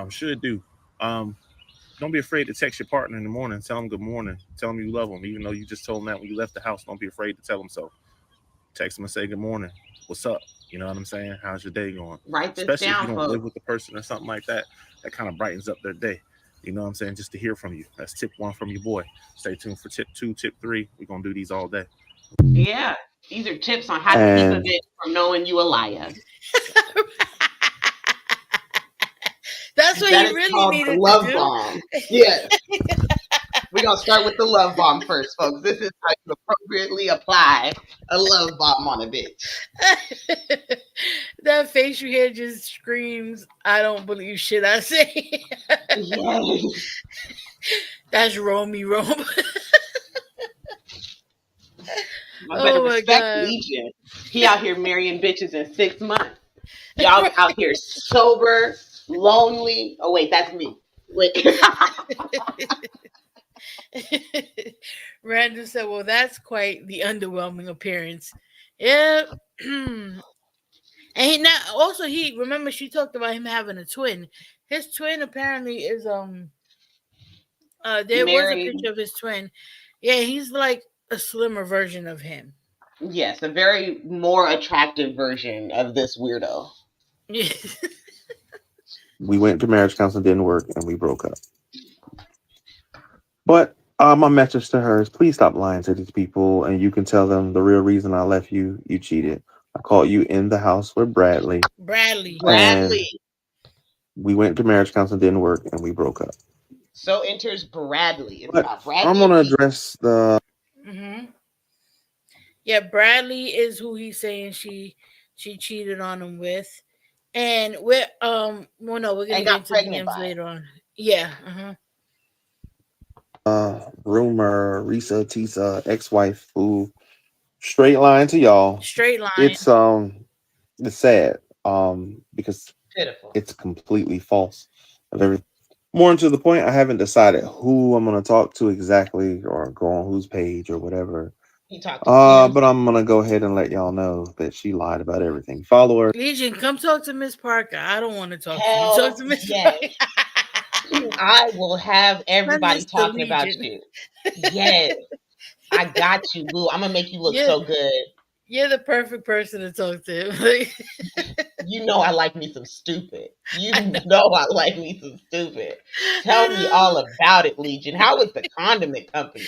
Should do. Don't be afraid to text your partner in the morning. Tell them good morning. Tell them you love them, even though you just told them that when you left the house. Don't be afraid to tell them so. Text them and say good morning. What's up? You know what I'm saying? How's your day going? Write this Especially if you down, don't live folks. with the person or something like that. That kind of brightens up their day. You know what I'm saying? Just to hear from you. That's tip 1 from your boy. Stay tuned for tip 2, tip 3. We're gonna do these all day. Yeah. These are tips on how to keep a bitch from knowing you a liar. That's what That you is really called the needed to love do. bomb. Yes. We're gonna start with the love bomb first, folks. This is how you appropriately apply a love bomb on a bitch. That face you hear just screams, I don't believe shit I say. Yes. That's Romy Rome. I better Oh my respect god. Legion. He out here marrying bitches in 6 months. Y'all out here sober, lonely. Oh wait, that's me. Wait. Random said, well, that's quite the underwhelming appearance. Yeah. And he now also he remember she talked about him having a twin. His twin apparently is there was a Married. picture of his twin. Yeah, he's like a slimmer version of him. Yes, a very more attractive version of this weirdo. We went to marriage counseling, didn't work, and we broke up. But my message to her is please stop lying to these people, and you can tell them the real reason I left you. You cheated. I caught you in the house with Bradley, Bradley. and Bradley. we went to marriage counseling, didn't work, and we broke up. So enters Bradley. It's But about I'm Bradley and gonna Pete. address the Hmm. Yeah, Bradley is who he's saying she cheated on him with, and we're well no we're gonna And get got into pregnant DMs by later on. Yeah. Uh-huh. rumor, Risa Tisa ex-wife who straight line to y'all. Straight line. It's sad because pitiful. it's completely false of everything. More to the point, I haven't decided who I'm gonna talk to exactly or go on whose page or whatever. He talked to TMZ. But I'm gonna go ahead and let y'all know that she lied about everything. Follow her. Legion, come talk to Miss Parker. I don't want to talk to you. Talk Hell to Miss yes. Parker. I will have Send everybody this to talking about Legion. you. Yes. I got you, boo. I'm gonna make you look Yeah, so good. you're the perfect person to talk to. You know I like me some stupid. You I know. know I like me some stupid. I Tell me all know. about it, Legion. How is the condiment company?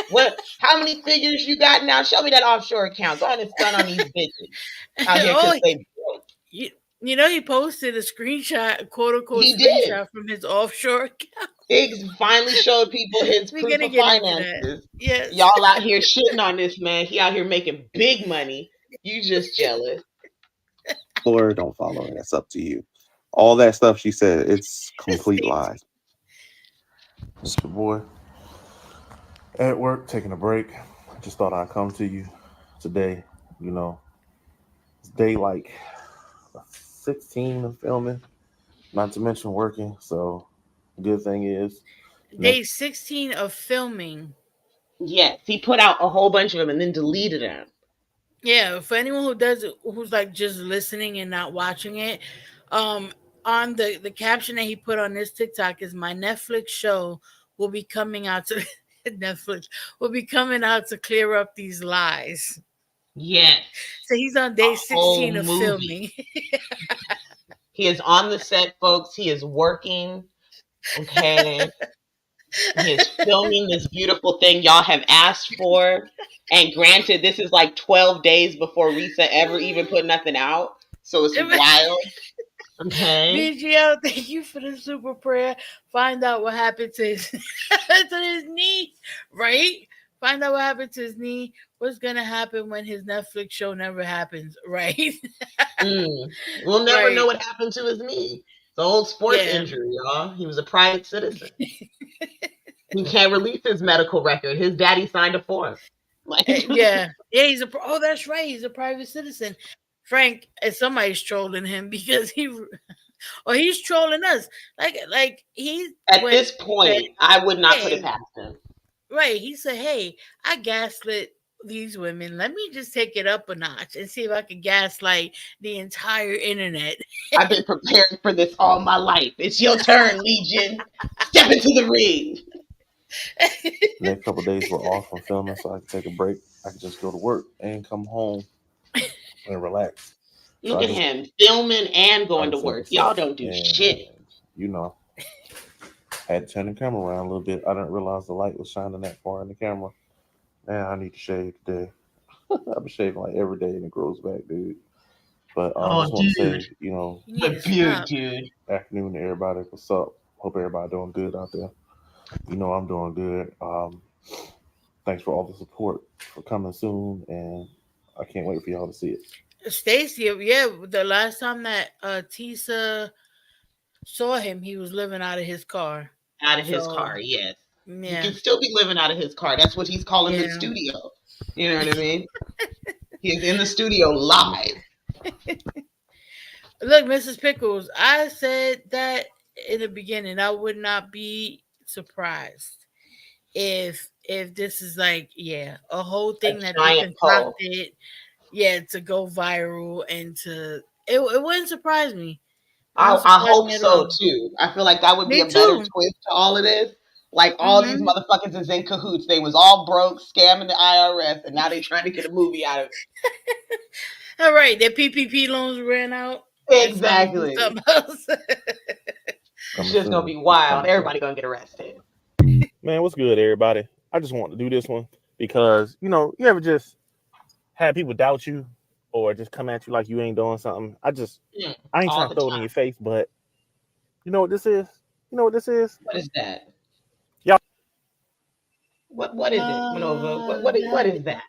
What? How many figures you got now? Show me that offshore account. Go on and stun on these bitches out here because Oh, they broke. you, you know he posted a screenshot, quote unquote He did. screenshot from his offshore account. Diggs finally showed people his We're proof gonna of get into that. finances. Yes. Y'all out here shitting on this man. He out here making big money. You just jealous. Follow her, don't follow her. That's up to you. All that stuff she said, it's complete Stacy. lies. It's your boy at work taking a break. I just thought I'd come to you today. You know, it's day like 16 of filming, not to mention working. So, the good thing is, Day next 16 of filming. Yes, he put out a whole bunch of them and then deleted them. Yeah, for anyone who does it, who's like just listening and not watching it, um, on the caption that he put on this TikTok is my Netflix show will be coming out to Netflix will be coming out to clear up these lies. Yes, So he's on a day whole 16 of movie. filming. He is on the set, folks. He is working. Okay. He is filming this beautiful thing y'all have asked for. And granted, this is like 12 days before Risa ever even put nothing out. So it's wild. Okay. BGL, thank you for the super prayer. Find out what happened to his to his knee, right? Find out what happened to his knee. What's gonna happen when his Netflix show never happens, right? We'll never know Right. what happened to his knee. The old sports Yeah. injury, y'all. He was a private citizen. He can't release his medical record. His daddy signed a form. Like, Yeah. Yeah, oh, that's right. He's a private citizen. Frank, somebody's trolling him because or he's trolling us. Like he at went this said, point, I would not put it hey, past him. right. He said, hey, I gaslit these women. Let me just take it up a notch and see if I can gaslight the entire internet. I've been preparing for this all my life. It's your turn, Legion. Step into the ring. next couple of days we're off from filming, so I can take a break. I can just go to work and come home and relax. So Look I at just him filming and going started to simple work. Y'all stuff, don't do shit. and you know, had to turn the camera around a little bit. I didn't realize the light was shining that far in the camera. Now I need to shave today. I've been shaving like every day, and it grows back, dude. But I Oh, just want to dude. say, you know, You need The to beard, stop. dude. afternoon to everybody. What's up? Hope everybody doing good out there. You know I'm doing good. Thanks for all the support for coming soon, and I can't wait for y'all to see it. Stacy, yeah, the last time that Tisa saw him, he was living out of his car. Out of his So, car, yes. He yeah, can still be living out of his car. That's what he's calling the yeah. studio. You know what I mean? He's in the studio live. Look, Mrs. Pickles, I said that in the beginning. I would not be surprised if this is like, yeah, a whole A thing that they giant pole. concocted, yeah, to go viral and it wouldn't surprise me. It wouldn't I surprise hope me at so all. too. I feel like that would be Me a better too. twist to all of this. Like all these Hmm. motherfuckers is in cahoots. They was all broke, scamming the IRS, and now they trying to get a movie out of All right, their PPP loans ran out. it. It's time to do Exactly. something else. It's Coming just gonna soon. be It's wild. coming soon. Everybody gonna get arrested. Man, what's good, everybody? I just want to do this one because you ever just have people doubt you or just come at you like you ain't doing something. Mm, I ain't all trying to the throw it in time. your face, but you know what this is? You know what this is? What is that? Y'all What is it, Manova? What That is that?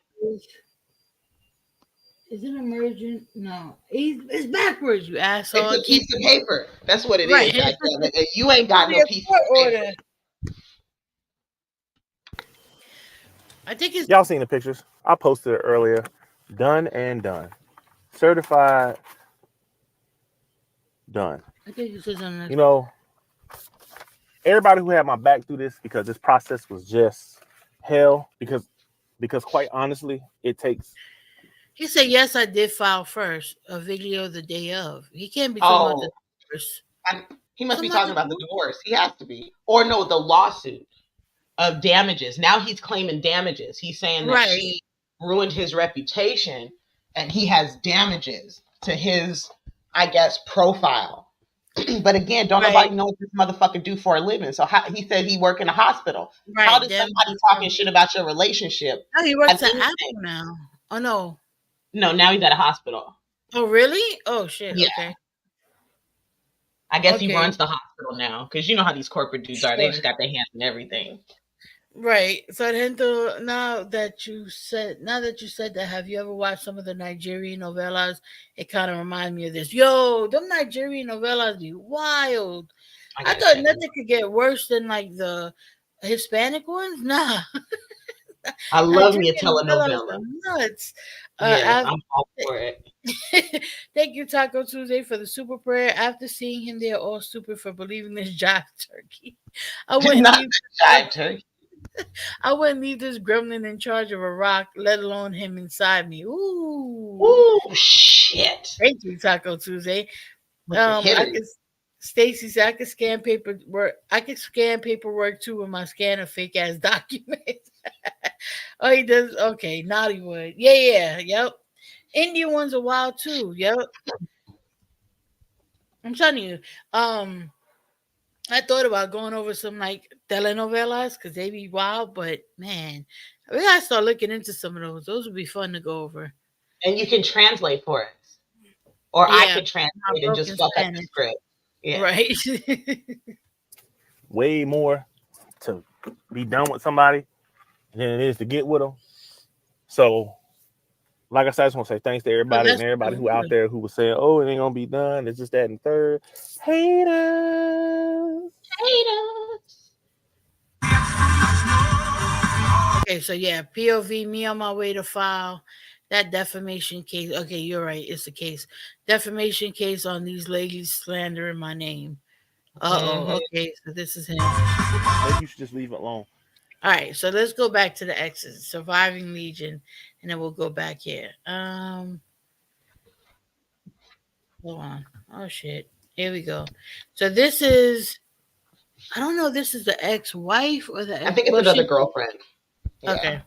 is it emergent? No, it's backwards. You It's asshole. a piece of paper. That's what it Right. is, goddammit. And you ain't got Probably no a pieces court of paper. order. I think it's. y'all seen the pictures? I posted it earlier. Done and done. Certified done. I think it says on this. You know, everybody who had my back through this because this process was just hell because quite honestly, it takes He said yes. I did file first. A video the day of. He can't be talking about the Oh, first. he must be Talking about talking the about the divorce. He has to be. Or no, the lawsuit of damages. Now he's claiming damages. He's saying that right. she ruined his reputation and he has damages to his, I guess, profile. But again, don't Right. nobody know what this motherfucker do for a living. So he said he work in a hospital. How Right. does Them. somebody talking shit about your relationship Oh, he have works at anything? Apple now. Oh no. No, now he's at a hospital. Oh really? Oh shit. Yeah, Okay. I guess he Okay. runs the hospital now because you know how these corporate dudes are. They Sure. just got their hands in everything. Right. So Hento, now that you said that, have you ever watched some of the Nigerian novellas? It kind of reminds me of this. Yo, them Nigerian novellas be wild. I I gotta thought check them. nothing could get worse than like the Hispanic ones. Nah, I love me a Nigerian novellas telenovela. are nuts. Yes, After, I'm all for it. thank you, Taco Tuesday, for the super prayer. After seeing him, they're all stupid for believing this jive turkey. I wouldn't Not leave. the jive turkey. I wouldn't leave this gremlin in charge of a rock, let alone him inside me. Ooh. Ooh, shit. Thank you, Taco Tuesday. With the I hitters. could Stacy said I could scan paperwork. I could scan paperwork too with my scanner fake ass documents. Oh, he does. Okay, Nollywood. Yeah, yeah, yep. Indian ones are wild too. Yep. I'm telling you. Um, I thought about going over some like telenovelas because they be wild, but man, we gotta start looking into some of those. Those would be fun to go over. And you can translate for us. Or I Yeah, could not translate and just broken fuck up the Spanish, script. Yeah. right? way more to be done with somebody than it is to get with them. So, like I said, I just want to say thanks to Oh, everybody and that's everybody true. who out there who was saying, "Oh, it ain't gonna be done. It's just that and third." Haters. Haters. Okay, so yeah, POV, me on my way to file that defamation case. Okay, you're right. It's a case. Defamation case on these ladies slandering my name. Mm-hmm. Okay, so this is him. Maybe you should just leave it alone. All right, so let's go back to the exes, surviving Legion, and then we'll go back here. Hold on. Oh shit. Here we go. So this is, I don't know, this is the ex-wife or the I ex. think it's Well, another she. girlfriend. Yeah. Okay.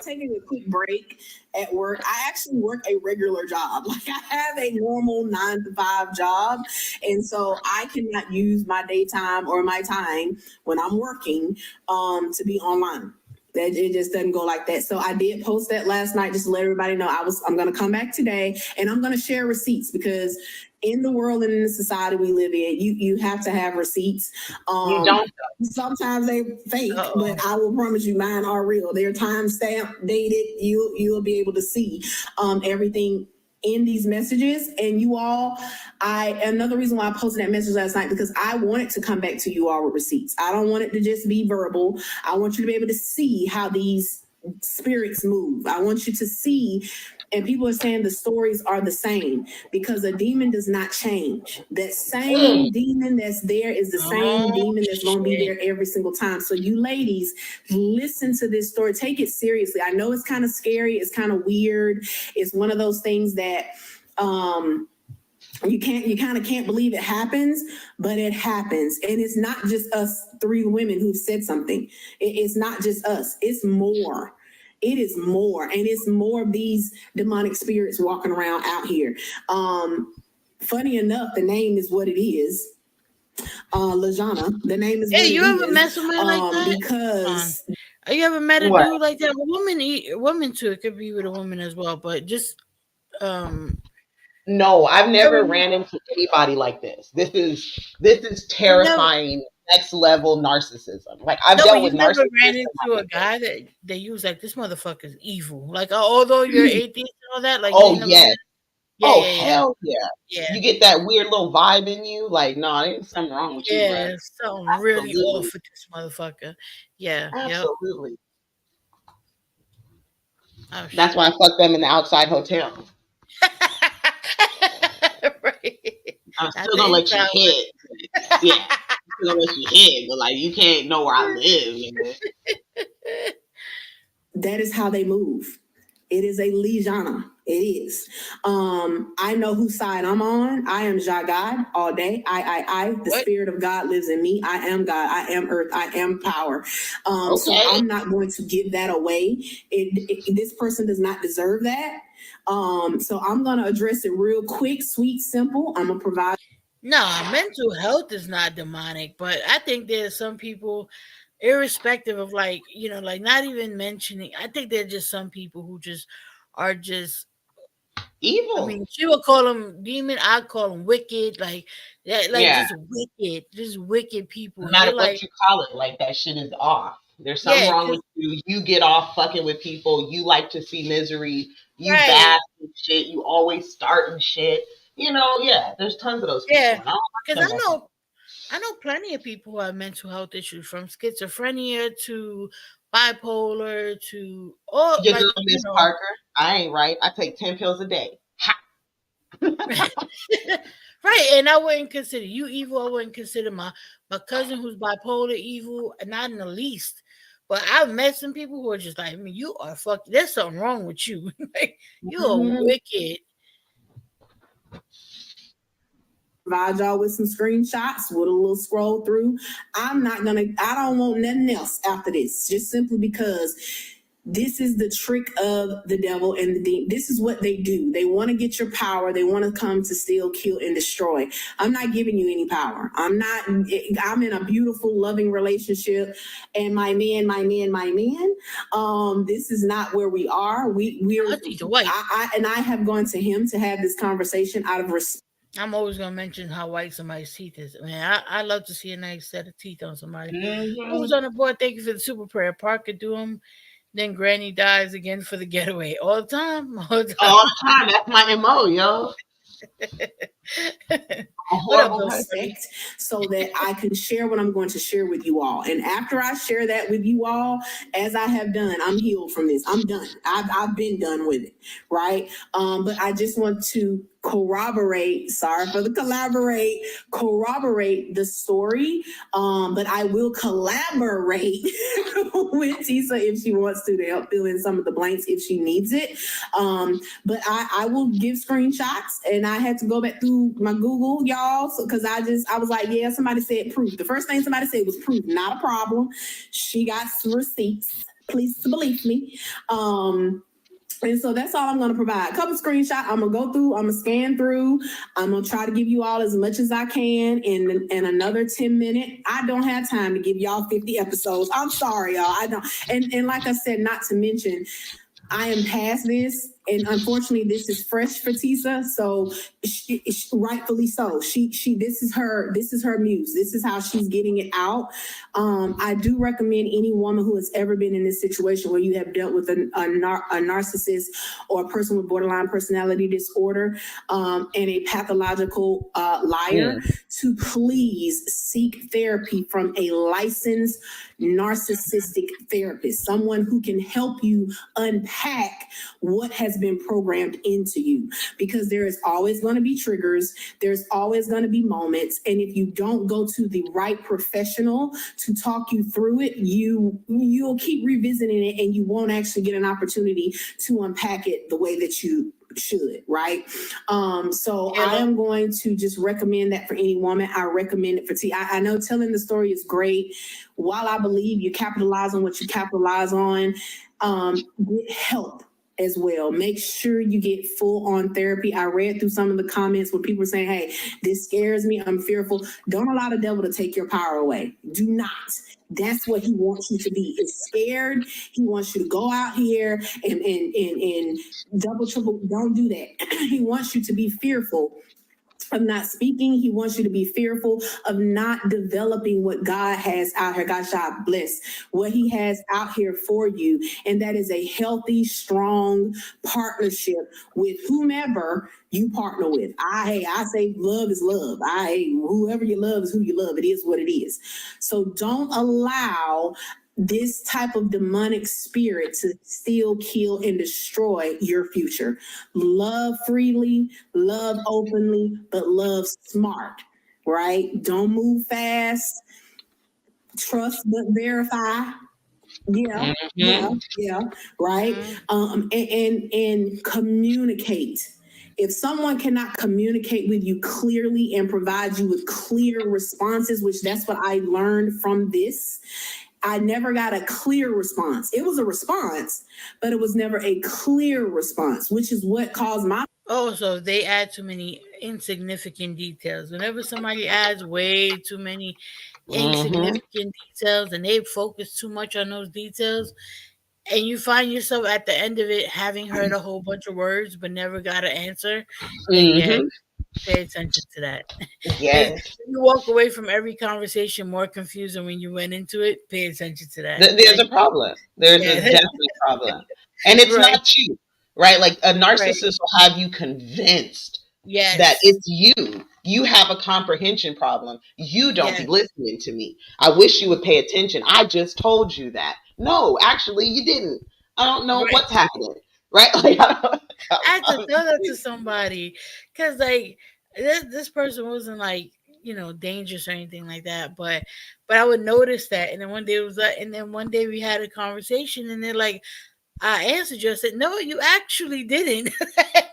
Taking a quick break at work. I actually work a regular job. Like I have a normal 9 to 5 job. And so I cannot use my daytime or my time when I'm working to be online. That it just doesn't go like that. So I did post that last night just to let everybody know I'm gonna come back today and I'm gonna share receipts because in the world and in the society we live in, you have to have receipts. You don't. Sometimes they fake, Uh-oh. but I will promise you, mine are real. They're timestamp dated. You'll be able to see everything in these messages. And you all, another reason why I posted that message last night, because I want it to come back to you all with receipts. I don't want it to just be verbal. I want you to be able to see how these spirits move. I want you to see, and people are saying the stories are the same because a demon does not change. That same demon that's there is the same demon that's going to be there every single time. So you ladies, listen to this story. Take it seriously. I know it's kind of scary. It's kind of weird. It's one of those things that you kind of can't believe it happens, but it happens. And it's not just us three women who've said something. It's not just us. It's more. It is more. And it's more of these demonic spirits walking around out here. Funny enough, the name is what it is. Lajana, the name is what it is. You ever met somebody like that? Because you ever met a What? dude like that? A woman too. It could be with a woman as well, but just No, I've never ran into anybody like this. This is terrifying, next level narcissism. Like I've dealt with never narcissists. ran into a guy that you was like, this motherfucker's evil. Like although you're atheist and all that, like Oh you never yes. yeah. Hell yeah. Yeah. You get that weird little vibe in you, like, no, there's something wrong with you, bro. Yeah, something really off with this motherfucker. Yeah. Absolutely. Oh, That's why I fucked them in the outside hotel. Right. I'm still gonna let you hit. Yeah. I'm still gonna let you hit, but like you can't know where I live, nigga. That is how they move. It is a Lijana. It is. I know whose side I'm on. I am Jagad all day. I. The Spirit of God lives in me. I am God. I am Earth. I am power. So I'm not going to give that away. This person does not deserve that. So I'm going to address it real quick, sweet, simple. I'm going to provide. No, mental health is not demonic, but I think there's some people, irrespective of like, like not even mentioning, I think there's just some people who just are just evil. I mean, she would call them demon, I'd call them wicked, just wicked people. No matter what you call it, like that shit is off. There's something wrong with you. You get off fucking with people. You like to see misery. You bask in shit. You always starting shit. There's tons of those people. Yeah, because I know plenty of people who have mental health issues, from schizophrenia to bipolar to all. Your girl, Mrz Parker. I ain't right. I take 10 pills a day. Right, and I wouldn't consider you evil. I wouldn't consider my cousin who's bipolar evil, not in the least. But I've met some people who are just like, I mean, you are fucked. There's something wrong with you. Like, you are wicked. Provide y'all with some screenshots with a little scroll through. I don't want nothing else after this, just simply because this is the trick of the devil and the demon. This is what they do. They want to get your power. They want to come to steal, kill, and destroy. I'm not giving you any power. I'm in a beautiful, loving relationship. And my man, this is not where we are. We're white. I have gone to him to have this conversation out of respect. I'm always gonna mention how white somebody's teeth is. Man, I love to see a nice set of teeth on somebody. Who's on the board? Thank you for the super prayer. Parker, do them. Then Granny dies again for the getaway. All the time. That's my MO, yo. Respect, so that I can share what I'm going to share with you all. And after I share that with you all, as I have done, I'm healed from this. I'm done. I've been done with it, right? But I just want to corroborate the story. But I will collaborate with Tisa if she wants to help fill in some of the blanks if she needs it. But I will give screenshots, and I had to go back through my Google, y'all, because I was like, yeah, somebody said proof. The first thing somebody said was proof, not a problem. She got some receipts. Please believe me. And so that's all I'm going to provide. A couple screenshots. I'm going to go through. I'm going to scan through. I'm going to try to give you all as much as I can in another 10 minutes. I don't have time to give y'all 50 episodes. I'm sorry, y'all. I don't. And like I said, not to mention, I am past this. and unfortunately this is fresh for Tisa, so rightfully so, she this is her muse, this is how she's getting it out. I do recommend any woman who has ever been in this situation where you have dealt with a narcissist or a person with borderline personality disorder, and a pathological liar, to please seek therapy from a licensed narcissistic therapist, someone who can help you unpack what has been programmed into you, because there is always going to be triggers, there's always going to be moments, and if you don't go to the right professional to talk you through it, you'll keep revisiting it and you won't actually get an opportunity to unpack it the way that you should, right? So I am going to just recommend that for any woman. I recommend it for T. I know telling the story is great. While I believe you capitalize on what you capitalize on, get help as well. Make sure you get full on therapy. I read through some of the comments where people were saying, hey, this scares me, I'm fearful. Don't allow the devil to take your power away. Do not. That's what he wants you to be, is scared. He wants you to go out here and double, triple. Don't do that. He wants you to be fearful of not speaking. He wants you to be fearful of not developing what God has out here. God shall bless what he has out here for you. And that is a healthy, strong partnership with whomever you partner with. I say love is love. Whoever you love is who you love. It is what it is. So don't allow this type of demonic spirit to steal, kill, and destroy your future. Love freely, love openly, but love smart, right? Don't move fast. Trust but verify. Yeah, right? And communicate. If someone cannot communicate with you clearly and provide you with clear responses, which that's what I learned from this, I never got a clear response. It was a response, but it was never a clear response, which is what caused my. Oh, so they add too many insignificant details. Whenever somebody adds way too many insignificant details and they focus too much on those details, and you find yourself at the end of it having heard a whole bunch of words but never got an answer, then yeah, pay attention to that. If Yes. you walk away from every conversation more confused than when you went into it, pay attention to that. There's a problem. There's a Yeah, definite problem. And it's right, not you, right? Like a right. narcissist will have you convinced that Yes, it's you. You have a comprehension problem. You don't be yes, listening to me. I wish you would pay attention. I just told you that. No, actually, you didn't. I don't know right. what's happening, right? Like, I had to tell that to somebody because, like, this person wasn't like dangerous or anything like that, but I would notice that, and then one day it was like, and then one day we had a conversation, and they're like, I answered you. I said, no, you actually didn't. I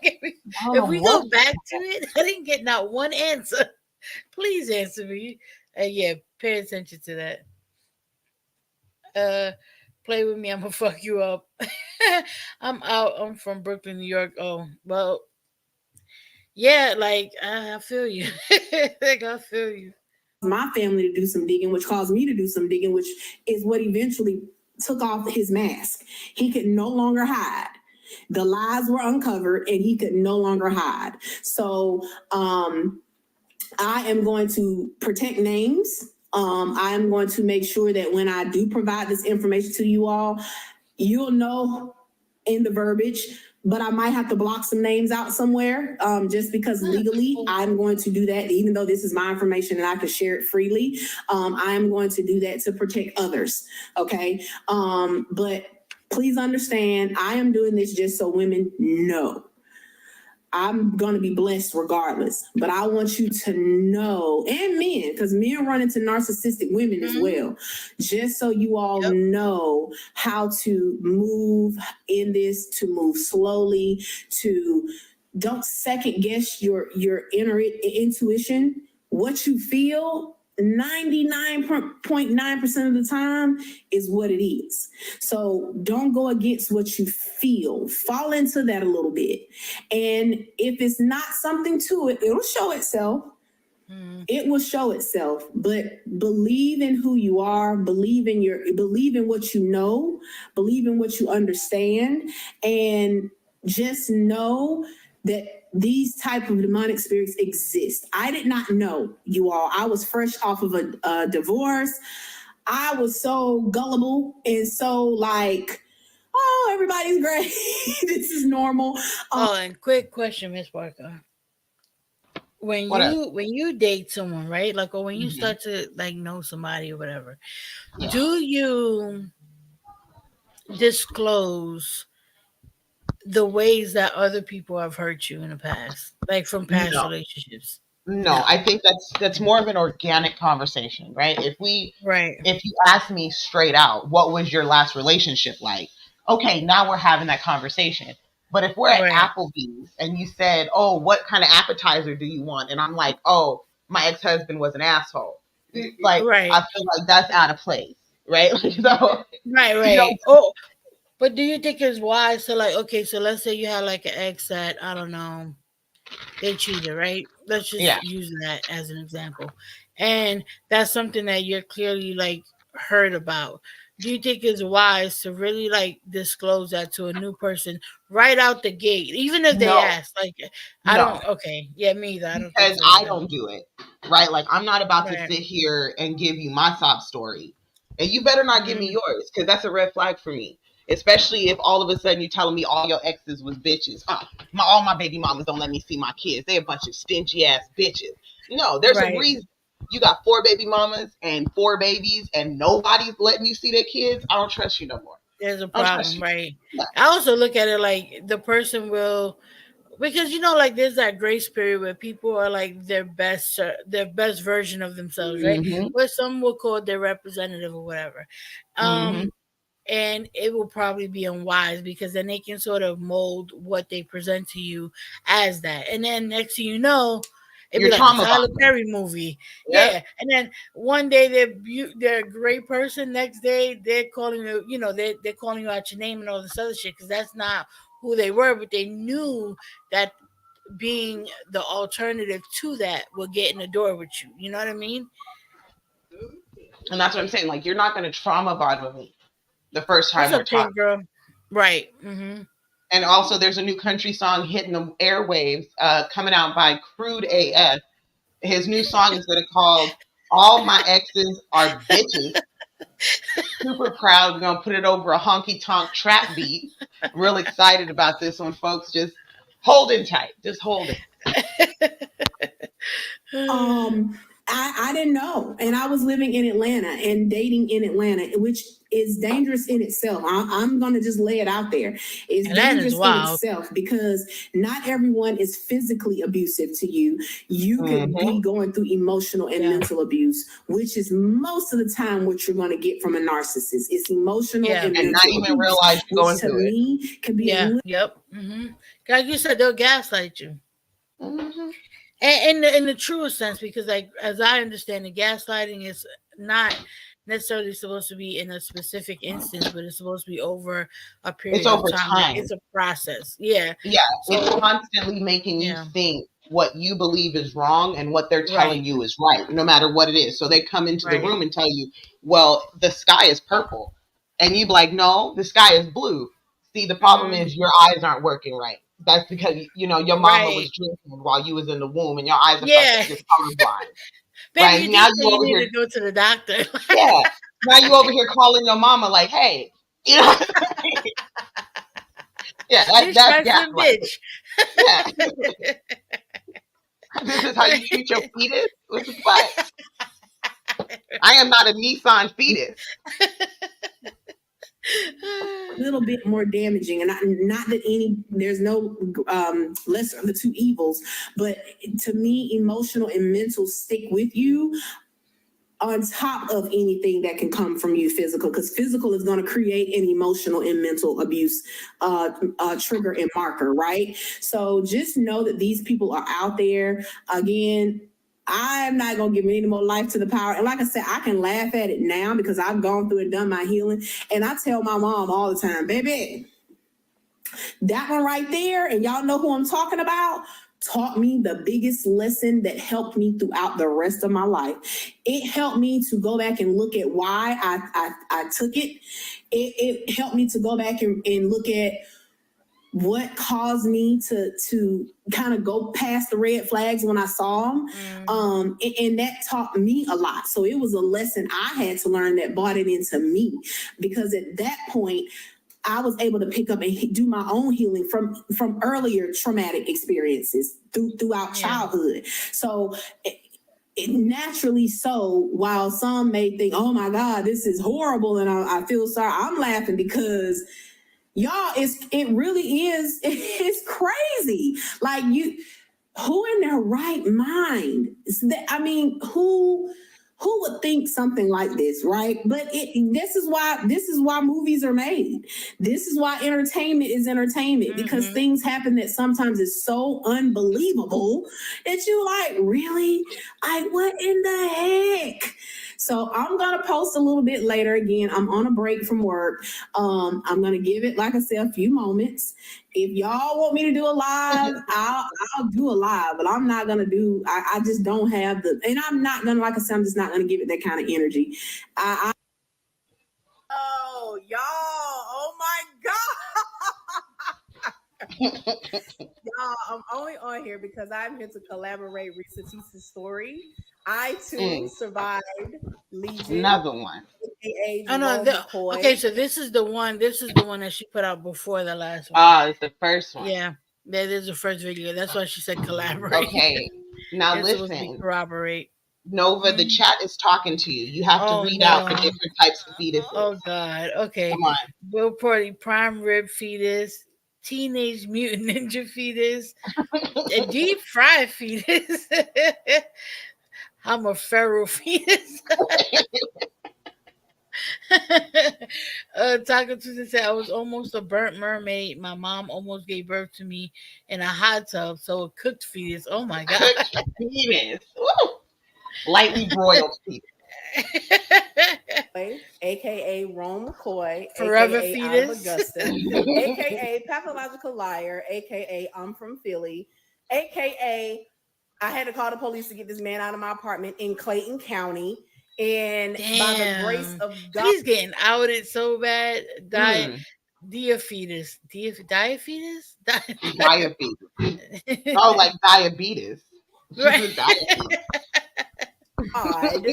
don't If know we what. go back to it, I didn't get not one answer. Please answer me. Yeah, pay attention to that. Uh, play with me. I'm gonna fuck you up. I'm out. I'm from Brooklyn, New York. Oh well, yeah. Like I feel you. Like I feel you. My family to do some digging, which caused me to do some digging, which is what eventually took off his mask. He could no longer hide. The lies were uncovered and he could no longer hide. So I am going to protect names. I am going to make sure that when I do provide this information to you all, you'll know in the verbiage, but I might have to block some names out somewhere, just because legally I'm going to do that, even though this is my information and I can share it freely. I am going to do that to protect others. Okay. But please understand, I am doing this just so women know. I'm going to be blessed regardless. But I want you to know, and men, because men run into narcissistic women as well, just so you all know how to move in this, to move slowly, to don't second guess your inner intuition. What you feel 99.9% of the time is what it is. So don't go against what you feel. Fall into that a little bit. And if it's not something to it, it'll show itself. It will show itself. But believe in who you are, believe in what you know, believe in what you understand, and just know that these type of demonic spirits exist. I did not know, you all. I was fresh off of a divorce. I was so gullible and so like, oh, everybody's great. This is normal. Oh, and quick question, Miss Parker. When What up? you date someone, right? Like, or when you Mhm. start to like know somebody or whatever, Yeah. do you disclose the ways that other people have hurt you in the past, like from past No. relationships? No, No. I think that's more of an organic conversation, right? Right. If you ask me straight out, what was your last relationship like? Okay, now we're having that conversation. But if we're at Right. Applebee's and you said, "Oh, what kind of appetizer do you want?" and I'm like, "Oh, my ex-husband was an asshole." Like I Right. feel like that's out of place, right? So Right. you don't. Right. Oh, but do you think it's wise to like? Okay, so let's say you had like an ex that I don't know, they cheated, right? Let's Yeah. just use that as an example. And that's something that you're clearly like heard about. Do you think it's wise to really like disclose that to a new person right out the gate, even if they No. ask? Like, I No. don't. Okay, yeah, me either. I don't think Because so I either. don't do it, right? Like I'm not about to Right. sit here and give you my sob story, and you better not give me Mhm. yours because that's a red flag for me. Especially if all of a sudden you're telling me all your exes was bitches. All my baby mamas don't let me see my kids. They a bunch of stingy ass bitches. No, there's a Right. reason. You got 4 baby mamas and 4 babies, and nobody's letting you see their kids. I don't trust you no more. There's a I don't trust problem, you. right? No. I also look at it like the person will, because like there's that grace period where people are like their best version of themselves, right? Mm-hmm. Where some will call it their representative or whatever. Mm-hmm. Um, and it will probably be unwise because then they can sort of mold what they present to you as that, and then next thing you know, it'd be You're like the trauma Tyler bonding. Perry movie. Yep. Yeah, and then one day they're a great person, next day they're calling you, they're calling you out your name and all this other shit because that's not who they were, but they knew that being the alternative to that would get in the door with you. You know what I mean? And that's what I'm saying. Like, you're not going to trauma bond with me the first What's time we're up, talking. Pink Girl? Right. Mm-hmm. And also, there's a new country song hitting the airwaves coming out by Crude AF. His new song is going to called All My Exes Are Bitches. Super proud. We're going to put it over a honky tonk trap beat. I'm real excited about this one, folks. Just hold it tight. Just hold it. I didn't know, and I was living in Atlanta and dating in Atlanta, which is dangerous in itself. I'm gonna just lay it out there. It's Atlanta's dangerous in wild. itself because not everyone is physically abusive to you. You could be going through emotional and Yeah. mental abuse, which is most of the time what you're going to get from a narcissist. It's emotional Yeah. and And not mental even abuse, realize you're which going to through it. me can be Yeah. Yep. Mm-hmm. Like you said, they'll gaslight you. Mm-hmm. And in the truest sense, because like as I understand it, gaslighting is not necessarily supposed to be in a specific instance, but it's supposed to be over a It's period of over time. Like time. it's a process. Yeah. Yeah, it's So constantly making you yeah. think what you believe is wrong and what they're telling Right. you is right, no matter what it is. So they come into the Right. room and tell you, well, the sky is purple. And you be like, no, the sky is blue. See, the problem Mm, is your eyes aren't working right. That's because, your mama right. was drinking while you was in the womb and your eyes are fucked up. Yeah. You're colorblind, Baby, right? you Now did you say you over need here, to go to the doctor. yeah. Now you over here calling your mama like, hey, you know, yeah, You that's trifling gaslighting. bitch. Yeah. This is how you treat your fetus? What the fuck? I am not a Nissan fetus. little bit more damaging, and not that there's no lesser of the two evils, but to me emotional and mental stick with you on top of anything that can come from you physical, because physical is going to create an emotional and mental abuse trigger and marker, right? So just know that these people are out there. Again, I'm not going to give any more life to the power. And like I said, I can laugh at it now because I've gone through and done my healing. And I tell my mom all the time, baby, that one right there, and y'all know who I'm talking about, taught me the biggest lesson that helped me throughout the rest of my life. It helped me to go back and look at why I took it. It helped me to go back and look at what caused me to kind of go past the red flags when I saw them. And that taught me a lot. So it was a lesson I had to learn that brought it into me, because at that point I was able to pick up and do my own healing from earlier traumatic experiences throughout childhood. So it naturally so, while some may think, oh my God, this is horrible and I feel sorry, I'm laughing because y'all, it really is, it's crazy. Like, who in their right mind? I mean, who would think something like this, right? But this is why movies are made. This is why entertainment is entertainment, because things happen that sometimes is so unbelievable that you like, really? What in the heck? So I'm gonna post a little bit later. Again, I'm on a break from work. I'm gonna give it, like I said, a few moments. If y'all want me to do a live, I'll do a live, but I'm not gonna do. I just don't have the, and I'm not gonna, like I said, I'm just not gonna give it that kind of energy. Oh, y'all! Oh my God! Y'all, I'm only on here because I'm here to collaborate Reese's story. I too survived Legion. Another one. Oh no! Okay, so this is the one. This is the one that she put out before the last one. It's the first one. Yeah, that is the first video. That's why she said collaborate. Okay, now listen. Supposed to be corroborate. Nova, the chat is talking to you. You have to read out the different types of fetuses. Oh God. Okay. Come on. Will Party, prime rib fetus, teenage mutant ninja fetus, a deep fried fetus. I'm a feral fetus. Taco Tuesday said I was almost a burnt mermaid. My mom almost gave birth to me in a hot tub, so a cooked fetus. Oh my God. Cooked fetus. Woo. Lightly broiled fetus. AKA Rome McCoy, Forever AKA fetus, Augusta, AKA Pathological Liar, AKA I'm from Philly, AKA I had to call the police to get this man out of my apartment in Clayton County. And by the grace of God, he's getting outed so bad. Diabetes. Diabetes? Diabetes. Oh, like diabetes. Right. Odd.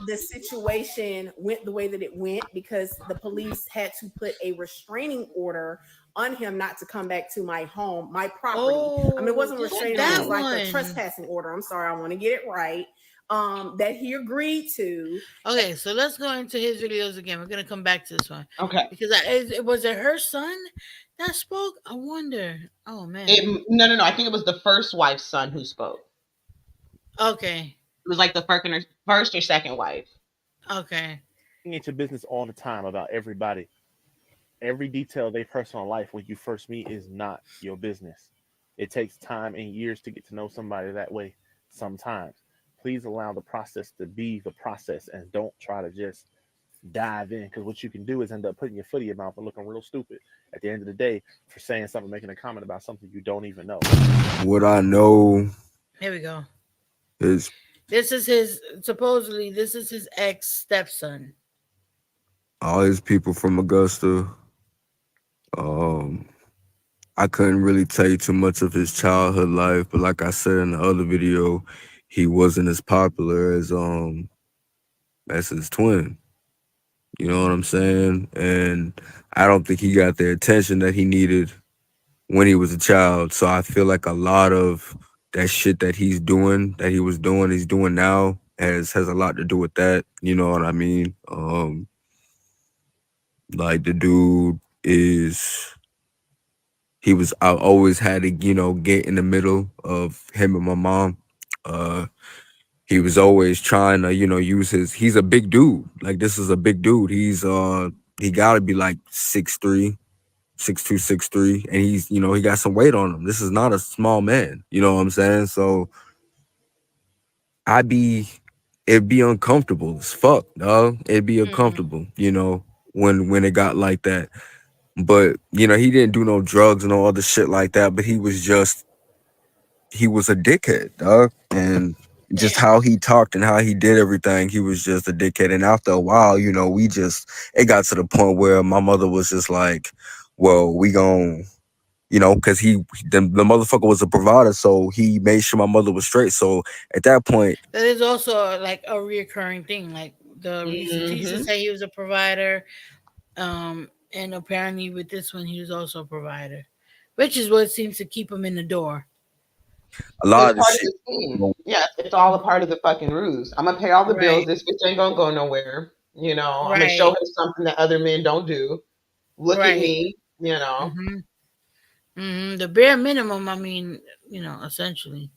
The situation went the way that it went because the police had to put a restraining order on him not to come back to my home, my property. I mean, it wasn't restraining order, it was like a trespassing order. I'm sorry, I want to get it right. That he agreed to. Okay, so let's go into his videos again. We're gonna come back to this one. Okay. Because was it her son that spoke? I wonder. Oh man. No. I think it was the first wife's son who spoke. Okay. It was like the first or second wife. Okay. Into business all the time about everybody. Every detail of their personal life when you first meet is not your business. It takes time and years to get to know somebody that way sometimes. Please allow the process to be the process and don't try to just dive in, because what you can do is end up putting your foot in your mouth and looking real stupid at the end of the day for saying something, making a comment about something you don't even know. What I know. Here we go. Is this is his ex stepson. All his people from Augusta. I couldn't really tell you too much of his childhood life, but like I said in the other video, he wasn't as popular as his twin. You know what I'm saying? And I don't think he got the attention that he needed when he was a child. So I feel like a lot of that shit that he's doing now has a lot to do with that. You know what I mean? Like the dude I always had to, get in the middle of him and my mom. He was always trying to, use he's a big dude. Like, this is a big dude. He gotta be like 6'3", 6'2", 6'3", and he's, he got some weight on him. This is not a small man. You know what I'm saying? So it'd be uncomfortable as fuck, dog. It'd be uncomfortable, when it got like that. But, he didn't do no drugs and no other shit like that, but he was a dickhead, dog. And just how he talked and how he did everything, he was just a dickhead. And after a while, it got to the point where my mother was just like, well, we gon' Because the motherfucker was a provider, so he made sure my mother was straight. So at that point, That is also like a reoccurring thing. Like the recent teacher Hmm. said he was a provider, and apparently with this one he was also a provider, which is what seems to keep him in the door. a It's lot of the part of shit, the you scheme. know, Yeah, it's all a part of the fucking ruse. I'm gonna pay all the bills. Right, This bitch ain't gonna go nowhere. I'm gonna show right, her something that other men don't do. Look at right. me. hmm The bare minimum. I mean, essentially.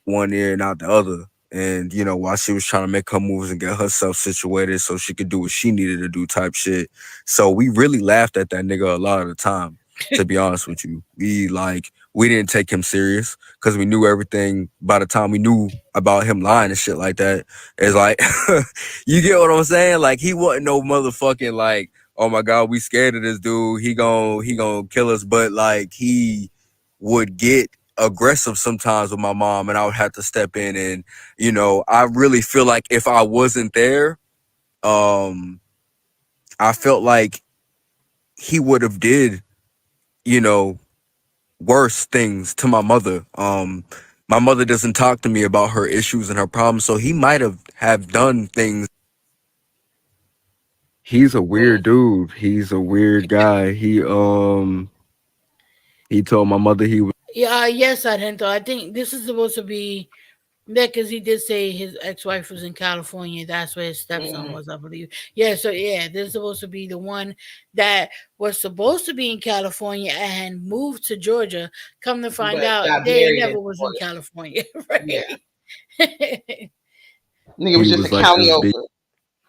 1 ear and out the other. And while she was trying to make her moves and get herself situated so she could do what she needed to do, type shit. So we really laughed at that nigga a lot of the time. To be honest with you, we didn't take him serious because we knew everything. By the time we knew about him lying and shit like that, it's like, you get what I'm saying? Like, he wasn't no motherfucking like, oh my god, we scared of this dude. He gonna kill us. But like, he would get aggressive sometimes with my mom, and I would have to step in. And I really feel like if I wasn't there, um I felt like he would have did you know worse things to my mother. My mother doesn't talk to me about her issues and her problems, so he might have done things. He's a weird dude. He's a weird guy. He told my mother he was Yeah, yes, Argento. I think this is supposed to be. Yeah, because he did say his ex-wife was in California. That's where his stepson Mm-mm. was, I believe. Yeah, so yeah, this is supposed to be the one that was supposed to be in California and moved to Georgia. Come to find But out, got they married and never was in divorced. California, Yeah, right? nigga was he just a was like Cali this big over.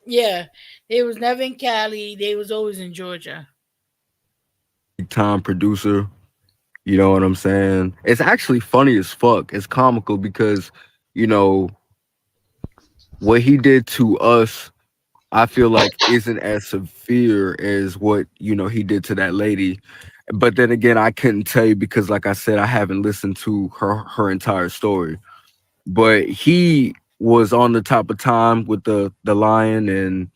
Yeah, they was never in Cali. They was always in Georgia. time producer. You know what I'm saying? It's actually funny as fuck. It's comical because you know what he did to us, I feel like isn't as severe as what he did to that lady. But then again, I couldn't tell you because, like I said, I haven't listened to her entire story. But he was on the top of time with the lion and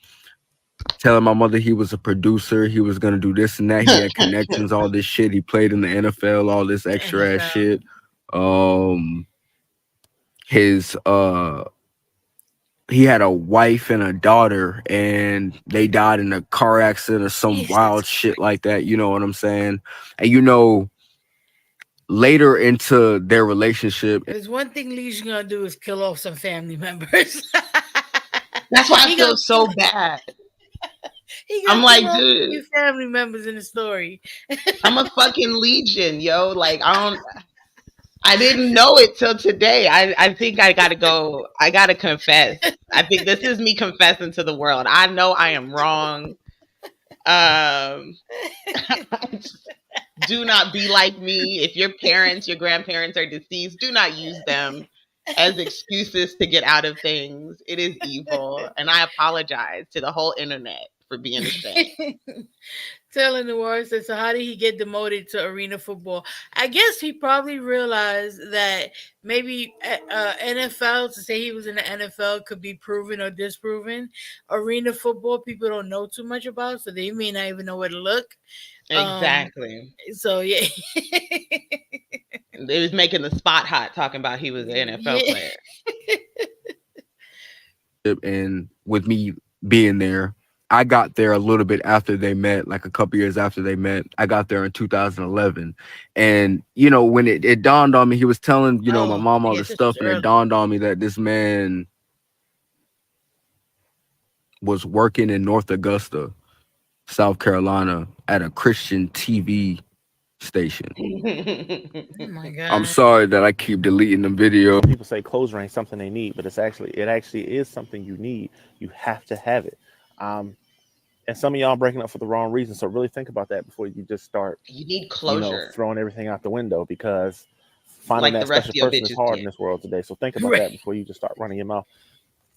telling my mother he was a producer. He was gonna do this and that. He had connections, all this shit. He played in the NFL, all this The extra ass NFL. shit. Um, his he had a wife and a daughter and they died in a car accident or some Jesus wild shit Christ. like that, you know what I'm saying? And later into their relationship, There's one thing Lee's gonna do is kill off some family members. That's why I he gonna feel so bad. he I'm gonna kill like, off a dude, few family members in the story. I'm a fucking legion, yo. Like, I didn't know it till today. I think I gotta go. I gotta confess. I think this is me confessing to the world. I know I am wrong. Um, do not be like me. If your parents, your grandparents are deceased, do not use them as excuses to get out of things. It is evil. And I apologize to the whole internet for being ashamed. Telling the words that so how did he get demoted to arena football? I guess he probably realized that maybe NFL to say he was in the NFL could be proven or disproven. Arena football people don't know too much about, so they may not even know where to look. Um, Exactly. so yeah, They was making the spot hot talking about he was an NFL yeah. player. and with me being there, I got there a little bit after they met, like a couple years after they met. I got there in 2011. And when it dawned on me, he was telling my Oh mom all yeah, this this was stuff, and it early. dawned on me that this man was working in North Augusta, South Carolina, at a Christian TV station. Oh my I'm god. sorry that I keep deleting the video. People say closure ain't something they need, but it actually is something you need. You have to have it. Um, and some of y'all breaking up for the wrong reason. So really think about that before you just start, You need closure, throwing everything out the window, because finding like the that rest of special your person is bitches hard in get. this world today. So think about Right. that before you just start running your mouth.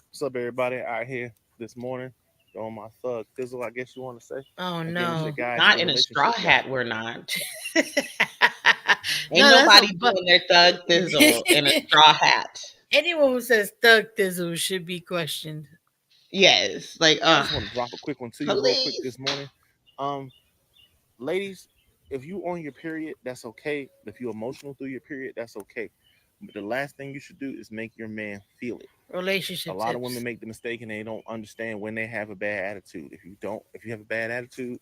What's up, everybody out here this morning? Doing my thug thizzle, I guess you want to say. Oh Again, it's your no. guy, Not your in a straw relationship guy. hat, we're not. Ain't No, that's a nobody doing their thug thizzle in a straw hat. anyone who says thug thizzle should be questioned. Yes, like I just want to drop a quick one to you real quick police. this morning. Um, Ladies, if you on your period, that's okay. If you're emotional through your period, that's okay. But the last thing you should do is make your man feel it. A Relationship lot of women tips. make the mistake and they don't understand when they have a bad attitude. If you have a bad attitude,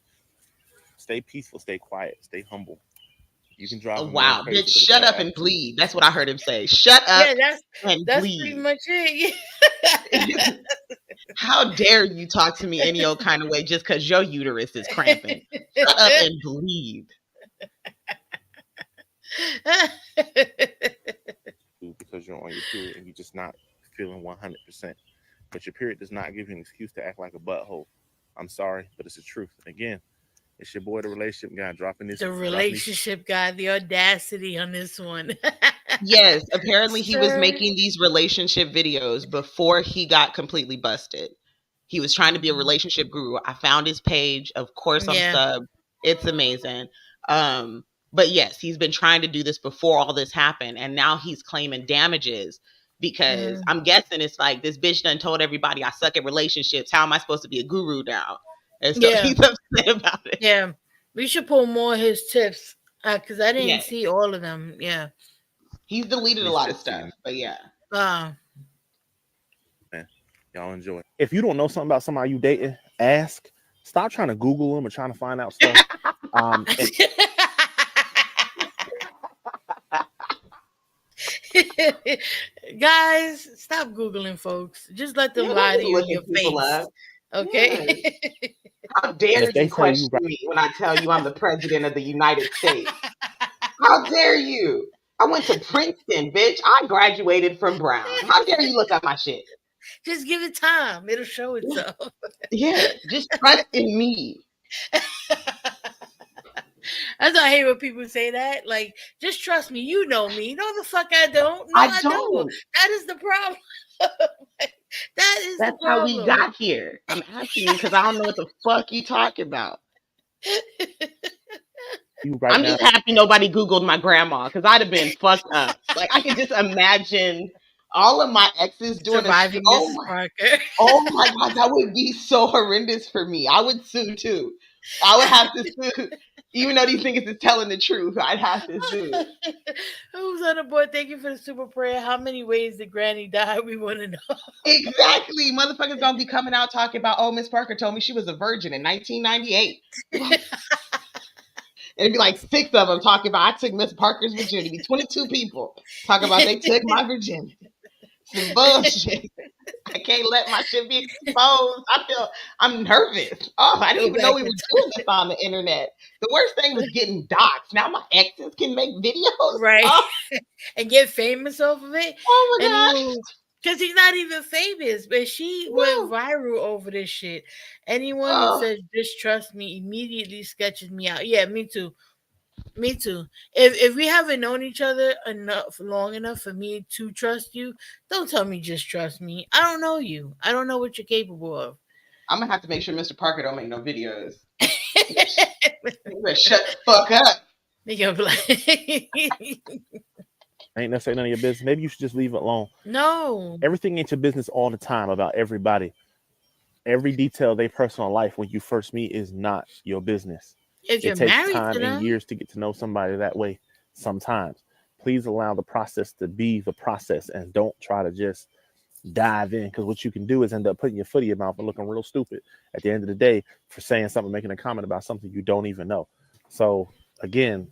stay peaceful, stay quiet, stay humble. You can drive Oh, a man wow, bitch, crazy with a shut bad up and attitude. bleed. That's what I heard him say. Shut up Yeah, and that's pretty bleed. much it. How dare you talk to me any old kind of way just because your uterus is cramping? Shut up Yeah. and bleed. Because you're on your period and you're just not feeling 100%. But your period does not give you an excuse to act like a butthole. I'm sorry, but it's the truth. Again, it's your boy, the relationship guy, The dropping these. relationship guy, the audacity on this one. Yes, apparently he was Sir. making these relationship videos before he got completely busted. He was trying to be a Mhm. relationship guru. I found his page. Of course, I'm Yeah. sub. It's amazing. Um, but yes, he's been trying to do this before all this happened, and now he's claiming damages because Mhm. I'm guessing it's like this bitch done told everybody I suck at relationships. How am I supposed to be a guru now? And so Yeah. he's upset about it. Yeah. We should pull more of his tips because I didn't Yeah, see all of them. Yeah. he's deleted a These lot of tips to stuff, you, but yeah. Uh, man. Y'all enjoy. If you don't know something about somebody you dating, ask. Stop trying to Google them or trying to find out stuff. And Guys, stop Googling folks. Just let them Yeah, don't lie to be you in looking your people face. up. Okay? Yes. How dare if they you tell you question right, me when I tell you I'm the president of the United States? How dare you? I went to Princeton, bitch. I graduated from Brown. How dare you look up my shit? Just give it time. It'll show Yeah, itself. yeah. Just trust in me. That's why I hate when people say that. Like, just trust me. You know me. No, the fuck I don't. No, I I don't. don't. That is the problem. That is the That's how we problem. got here. I'm asking you because I don't know what the fuck you talking about. you right I'm now, just happy nobody Googled my grandma because I'd have been fucked up. Like I could just imagine all of my exes doing a Surviving oh Mrs. Parker. Oh my god, that would be so horrendous for me. I would sue too. I would have to sue. Even though these niggas is telling the truth, I'd have to sue. Who's on the board? Thank you for the super prayer. How many ways did Granny die? We want to know. Exactly. Motherfuckers gonna be coming out talking about, oh, Miss Parker told me she was a virgin in 1998. And it'd be like six of them talking about, I took Miss Parker's virginity. 22 people talking about they took my virginity. Some bullshit. I can't let my shit be exposed. I'm nervous. Oh, I didn't Go even know back we were in doing this on the internet. The worst thing was getting doxxed. Now my exes can make videos. right Oh, and get famous off of it. oh my Anyone, because he's not even famous, but she went god. viral over this shit. Anyone who No. says just trust me immediately sketches me out. Yeah, me too. Me too. If we haven't known each other enough long enough for me to trust you, don't tell me just trust me. I don't know you. I don't know what you're capable of. I'm gonna have to make sure Mr. Parker don't make no videos. You better shut the fuck up. They gonna be like, ain't necessarily none of your business. Maybe you should just leave it alone. no. Everything ain't your business all the time about everybody. Every detail of their personal life when you first meet is not your business. If It you're takes married to time and them, years to get to know somebody that way sometimes. Please allow the process to be the process and don't try to just dive in, because what you can do is end up putting your foot in your mouth and looking real stupid at the end of the day for saying something, making a comment about something you don't even know. So again,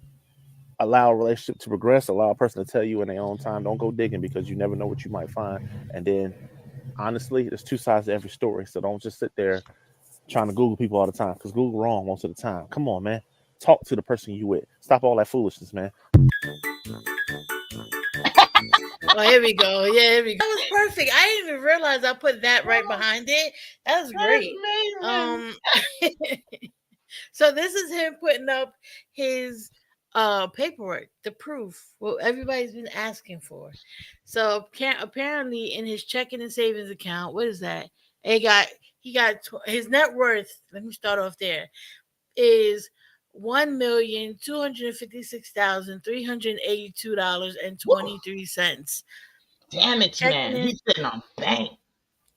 allow a relationship to progress, allow a person to tell you in their own time. Don't go digging because you never know what you might find. And then honestly, there's two sides to every story. So don't just sit there trying to Google people all the time, because Google wrong most of the time. Come on, man. Talk to the person you with. Stop all that foolishness, man. oh, here we go. Yeah, here we go. That was perfect. I didn't even realize I put that right behind it. That was That's great. amazing. Um, so this is him putting up his paperwork, the proof, what everybody's been asking for. So apparently in his checking and savings account, what is that? His net worth. Let me start off there. Is $1,256,382.23. Woo. Damn it, Checking man. in He's sitting on bank.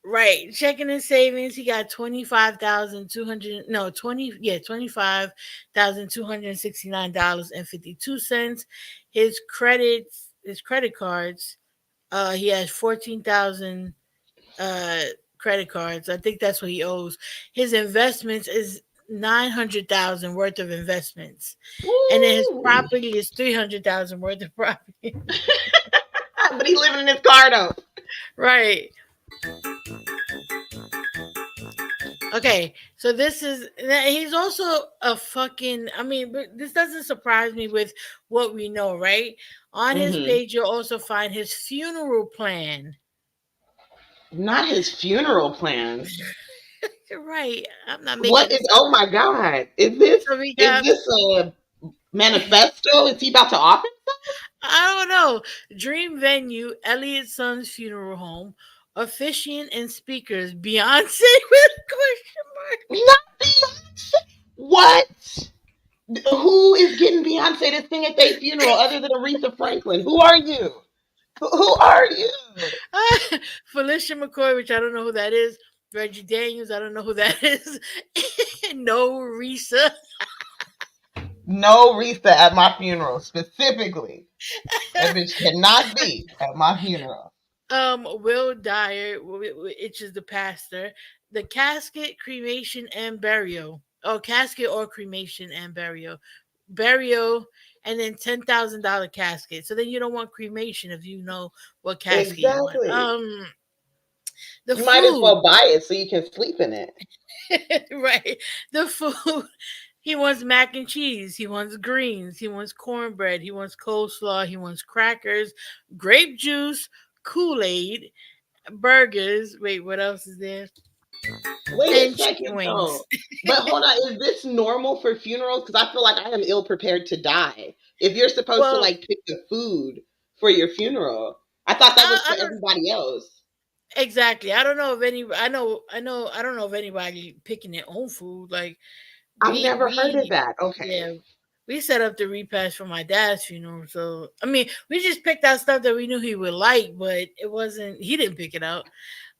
Right. Checking and savings, he got 25,200 no 20 yeah, $25,269.52. His credit cards, he has 14,000 credit cards. I think that's what he owes. His investments is 900,000 worth of investments. And then his Woo! property is 300,000 worth of property. But he living in his car though. Right. Okay, so this is he's also a fucking. I mean, but this doesn't surprise me with what we know, right? On his Hmm. page, you'll also find his funeral plan. Not his funeral plans. Right, I'm not What making is? this up. Oh my God! Is this So we is got, this a manifesto? Is he about to offer? I don't know, dream venue, Elliot's son's funeral home, officiant and speakers, Beyonce with a question mark. Not Beyonce. What? Who is getting Beyonce to sing at their funeral other than Aretha Franklin? Who are you? Who are you? Felicia McCoy, which I don't know who that is. Reggie Daniels, I don't know who that is. No Risa. No Risa at my funeral specifically. That bitch cannot be at my funeral. Will Dyer, which is the pastor. The casket, cremation, and burial. Oh, casket or cremation and burial. Burial, and then $10,000 casket. So then you don't want cremation if you know what casket you want. Exactly. The You might as food. well buy it so you can sleep in it. Right. The food. He wants mac and cheese. He wants greens. He wants cornbread. He wants coleslaw. He wants crackers, grape juice, Kool Aid, burgers. Wait, what else is there? Wait a And chicken second wings. though. But hold on, is this normal for funerals? Because I feel like I am ill prepared to die. If you're supposed to Well, like pick the food for your funeral, I thought that was I for don't everybody else. exactly. I don't know if any. I don't know if anybody picking their own food. Like I've never heard of we that. Okay. yeah, we set up the repast for my dad's funeral. So I mean, we just picked out stuff that we knew he would like, but it wasn't. He didn't pick it out.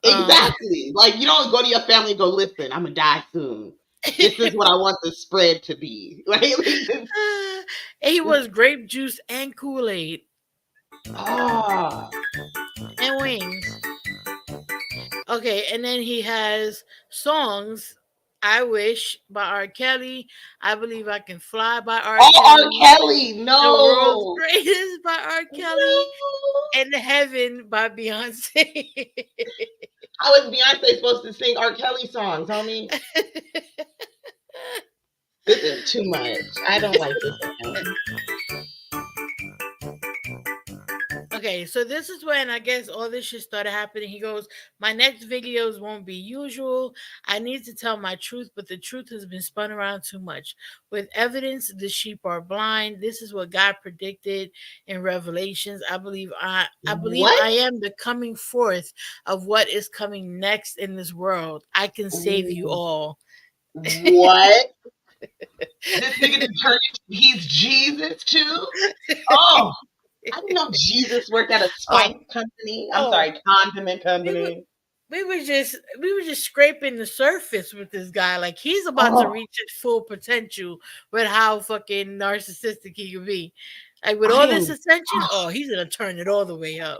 Um, Exactly. Like you don't go to your family and go, listen, I'm gonna die soon. This is what I want the spread to be. Like this. and he was grape juice and Kool Aid Ah. and wings. Okay, and then he has songs. I Wish by R. Kelly. I Believe I Can Fly by R. Oh, R. Kelly. Kelly. The World's No. Greatest by R. Kelly. No. And Heaven by Beyonce. How is Beyonce supposed to sing R. Kelly songs, homie? This is too much. I don't like this man. Okay, so this is when I guess all this shit started happening. He goes, my next videos won't be usual. I need to tell my truth, but the truth has been spun around too much. With evidence, the sheep are blind. This is what God predicted in Revelations. I believe What? I am the coming forth of what is coming next in this world. I can save you all. What? This nigga done turned he's Jesus too? Oh, I didn't know Jesus worked at a Oh, spice company. I'm oh, sorry, condiment we were company. we were just scraping the surface with this guy. Like he's about to Oh, reach his full potential with how fucking narcissistic he can be. Like with I all this am. attention, Oh, oh, he's gonna turn it all the way up.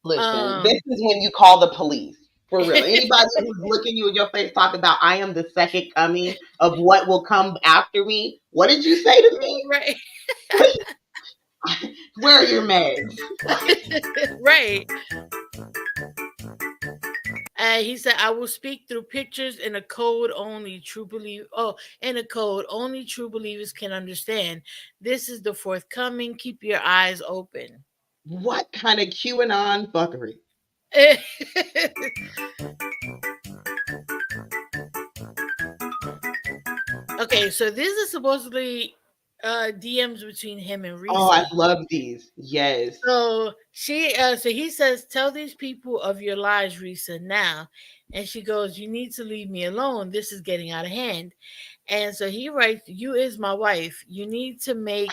listen, this Um, is when you call the police. For real. Anybody who's looking you in your face talk about I am the second coming of what will come after me. What did you say to me? right, Where are your meds? right. He said, "I will speak through pictures in a code only true believe. Oh, in a code only true believers can understand. This is the forthcoming. Keep your eyes open." What kind of QAnon fuckery? Okay, so this is supposedly DMs between him and Oh, I Risa. love these. Yes. So he says, "Tell these people of your lies, Risa, now." And she goes, "You need to leave me alone. This is getting out of hand." And so he writes, "You is my wife. You need to make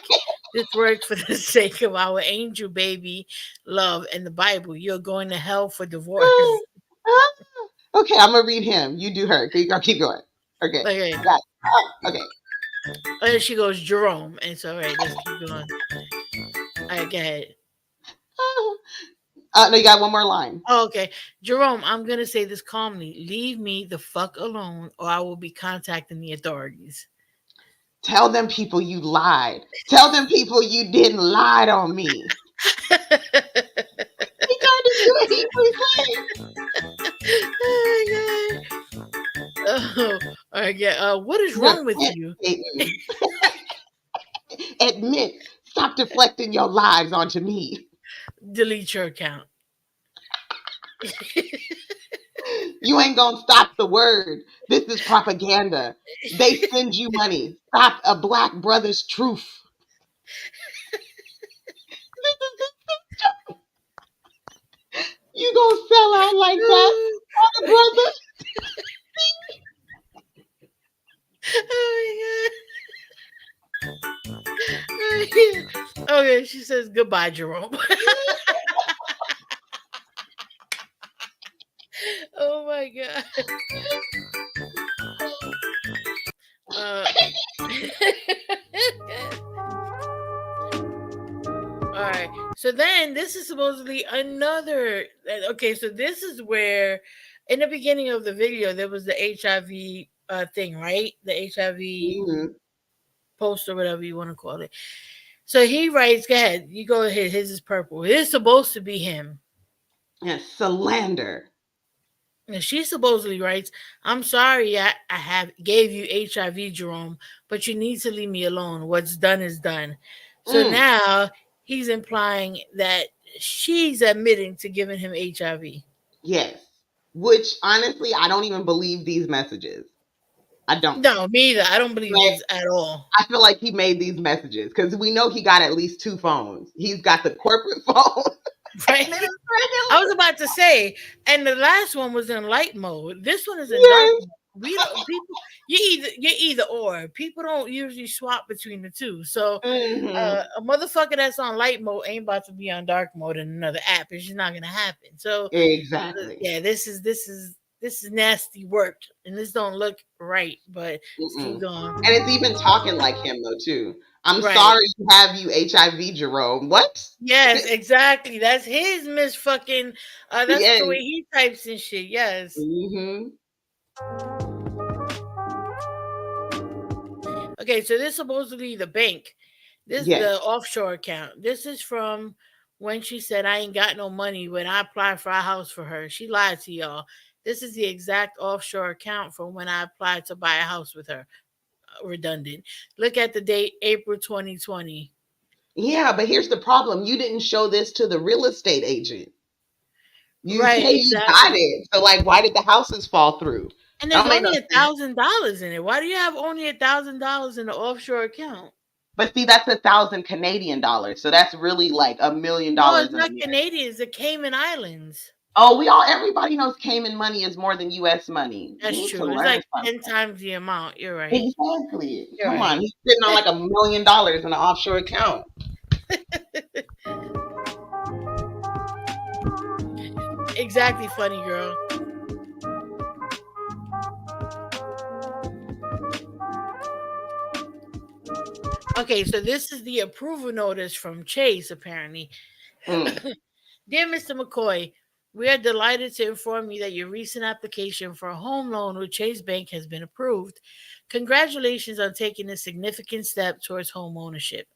this work for the sake of our angel baby love and the Bible. You're going to hell for divorce." okay. I'm gonna read him. You do her. Keep going. Okay. Okay. Got it. Okay. And she goes, Jerome. And so, all right, let's keep going. All right, go ahead. No, you got one more line. Oh, okay. Jerome, I'm going to say this calmly. Leave me the fuck alone, or I will be contacting the authorities. Tell them people you lied. Tell them people you didn't lie on me. He turned into a Hebrew slave. Oh my god. Oh, all right, yeah. What is wrong with Repent, you? Satan. Admit. Stop deflecting your lives onto me. Delete your account. You ain't gonna stop the word. This is propaganda. They send you money. Stop a black brother's truth. You gonna sell out like that, brother? Oh my god. Okay, she says goodbye, Jerome. Oh my god. All right. So then this is supposedly another. Okay, so this is where, in the beginning of the video, there was the HIV thing, right? The HIV post or whatever you want to call it. So he writes, go ahead, you go ahead. His is purple. It is supposed to be him. Yes, slander. And she supposedly writes, I'm sorry I have gave you HIV, Jerome, but you need to leave me alone. What's done is done. So now he's implying that she's admitting to giving him HIV. Yes. Which honestly, I don't even believe these messages. I don't. No, me either. I don't believe these at all. I feel like he made these messages because we know he got at least 2 phones. He's got the corporate phone. Right. I was about to say, and the last one was in light mode. This one is in dark mode. We don't, people, you either or. People don't usually swap between the two. So a motherfucker that's on light mode ain't about to be on dark mode in another app. It's just not gonna happen. So exactly. Yeah, this is nasty work, and this don't look right. But let's keep going. And it's even talking like him though too. I'm sorry to have you HIV, Jerome. What? Yes, exactly. That's his miss fucking. That's the way he types and shit. Yes. Okay, so this is supposedly the bank. This is the offshore account. This is from when she said, I ain't got no money when I applied for a house for her. She lied to y'all. This is the exact offshore account from when I applied to buy a house with her. Redundant. Look at the date, April 2020. Yeah, but here's the problem. You didn't show this to the real estate agent. You say you got it. So like, why did the houses fall through? And there's only $1,000 in it. Why do you have only $1,000 in the offshore account? But see, that's 1,000 Canadian dollars. So that's really like $1 million. No, it's not Canadian. It's the Cayman Islands. Oh, everybody knows Cayman money is more than U.S. money. That's true. It's like 10 times the amount. You're right. Exactly. Come on. He's sitting on like $1 million in an offshore account. Exactly, funny girl. Okay, so this is the approval notice from Chase, apparently. Dear Mr. McCoy, we are delighted to inform you that your recent application for a home loan with Chase Bank has been approved. Congratulations on taking a significant step towards home ownership.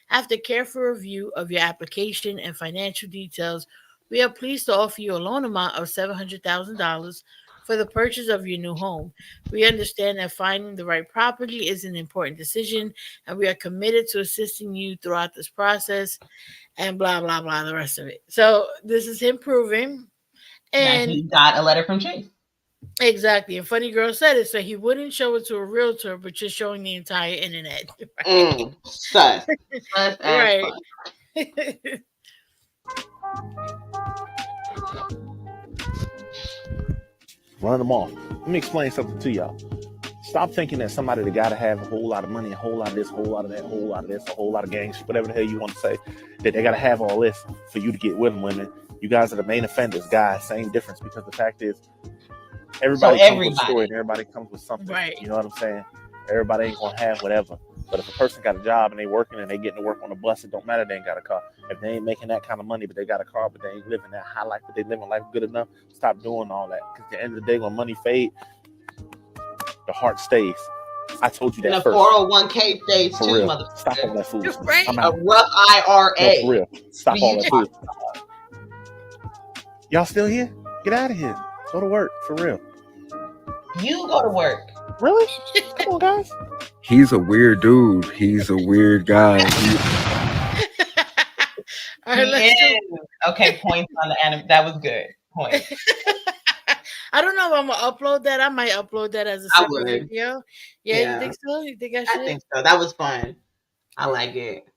After careful review of your application and financial details, we are pleased to offer you a loan amount of $700,000 for the purchase of your new home. We understand that finding the right property is an important decision, and we are committed to assisting you throughout this process, and blah, blah, blah, the rest of it. So this is him proving. And that he got a letter from Chase. Exactly. And funny girl said it, so he wouldn't show it to a realtor, but just showing the entire internet. Right? Sus. Right. Run them off. Let me explain something to y'all. Stop thinking that somebody that got to have a whole lot of money, a whole lot of this, a whole lot of that, a whole lot of this, a whole lot of gangs, whatever the hell you want to say, that they got to have all this for you to get with them women. You guys are the main offenders, guys. Same difference, because the fact is, So Everybody comes with a story everybody. and everybody comes with something. Right. You know what I'm saying? Everybody ain't gonna have whatever. But if a person got a job and they working and they getting to work on a bus, it don't matter they ain't got a car. If they ain't making that kind of money, but they got a car, but they ain't living that high life, but they living life good enough, stop doing all that. Because at the end of the day, when money fade, the heart stays. I told you And that a first. 401k stays For too, real. Stop all motherfucker. that foolishness. I'm Right. A out. rough No, for IRA. real. What Stop are all you that talking foolishness. Y'all still here? Get out of here. Go to work. For real. You go to work. Really? Come on, guys. He's a weird dude. He's a weird guy. All right, He let's do. is. Okay, points on the anime. That was good. Points. I don't know if I'm gonna upload that. I might upload that as a I separate would. video. Yeah, you Yeah, think so? You think I I should? think so. That was fun. I like it.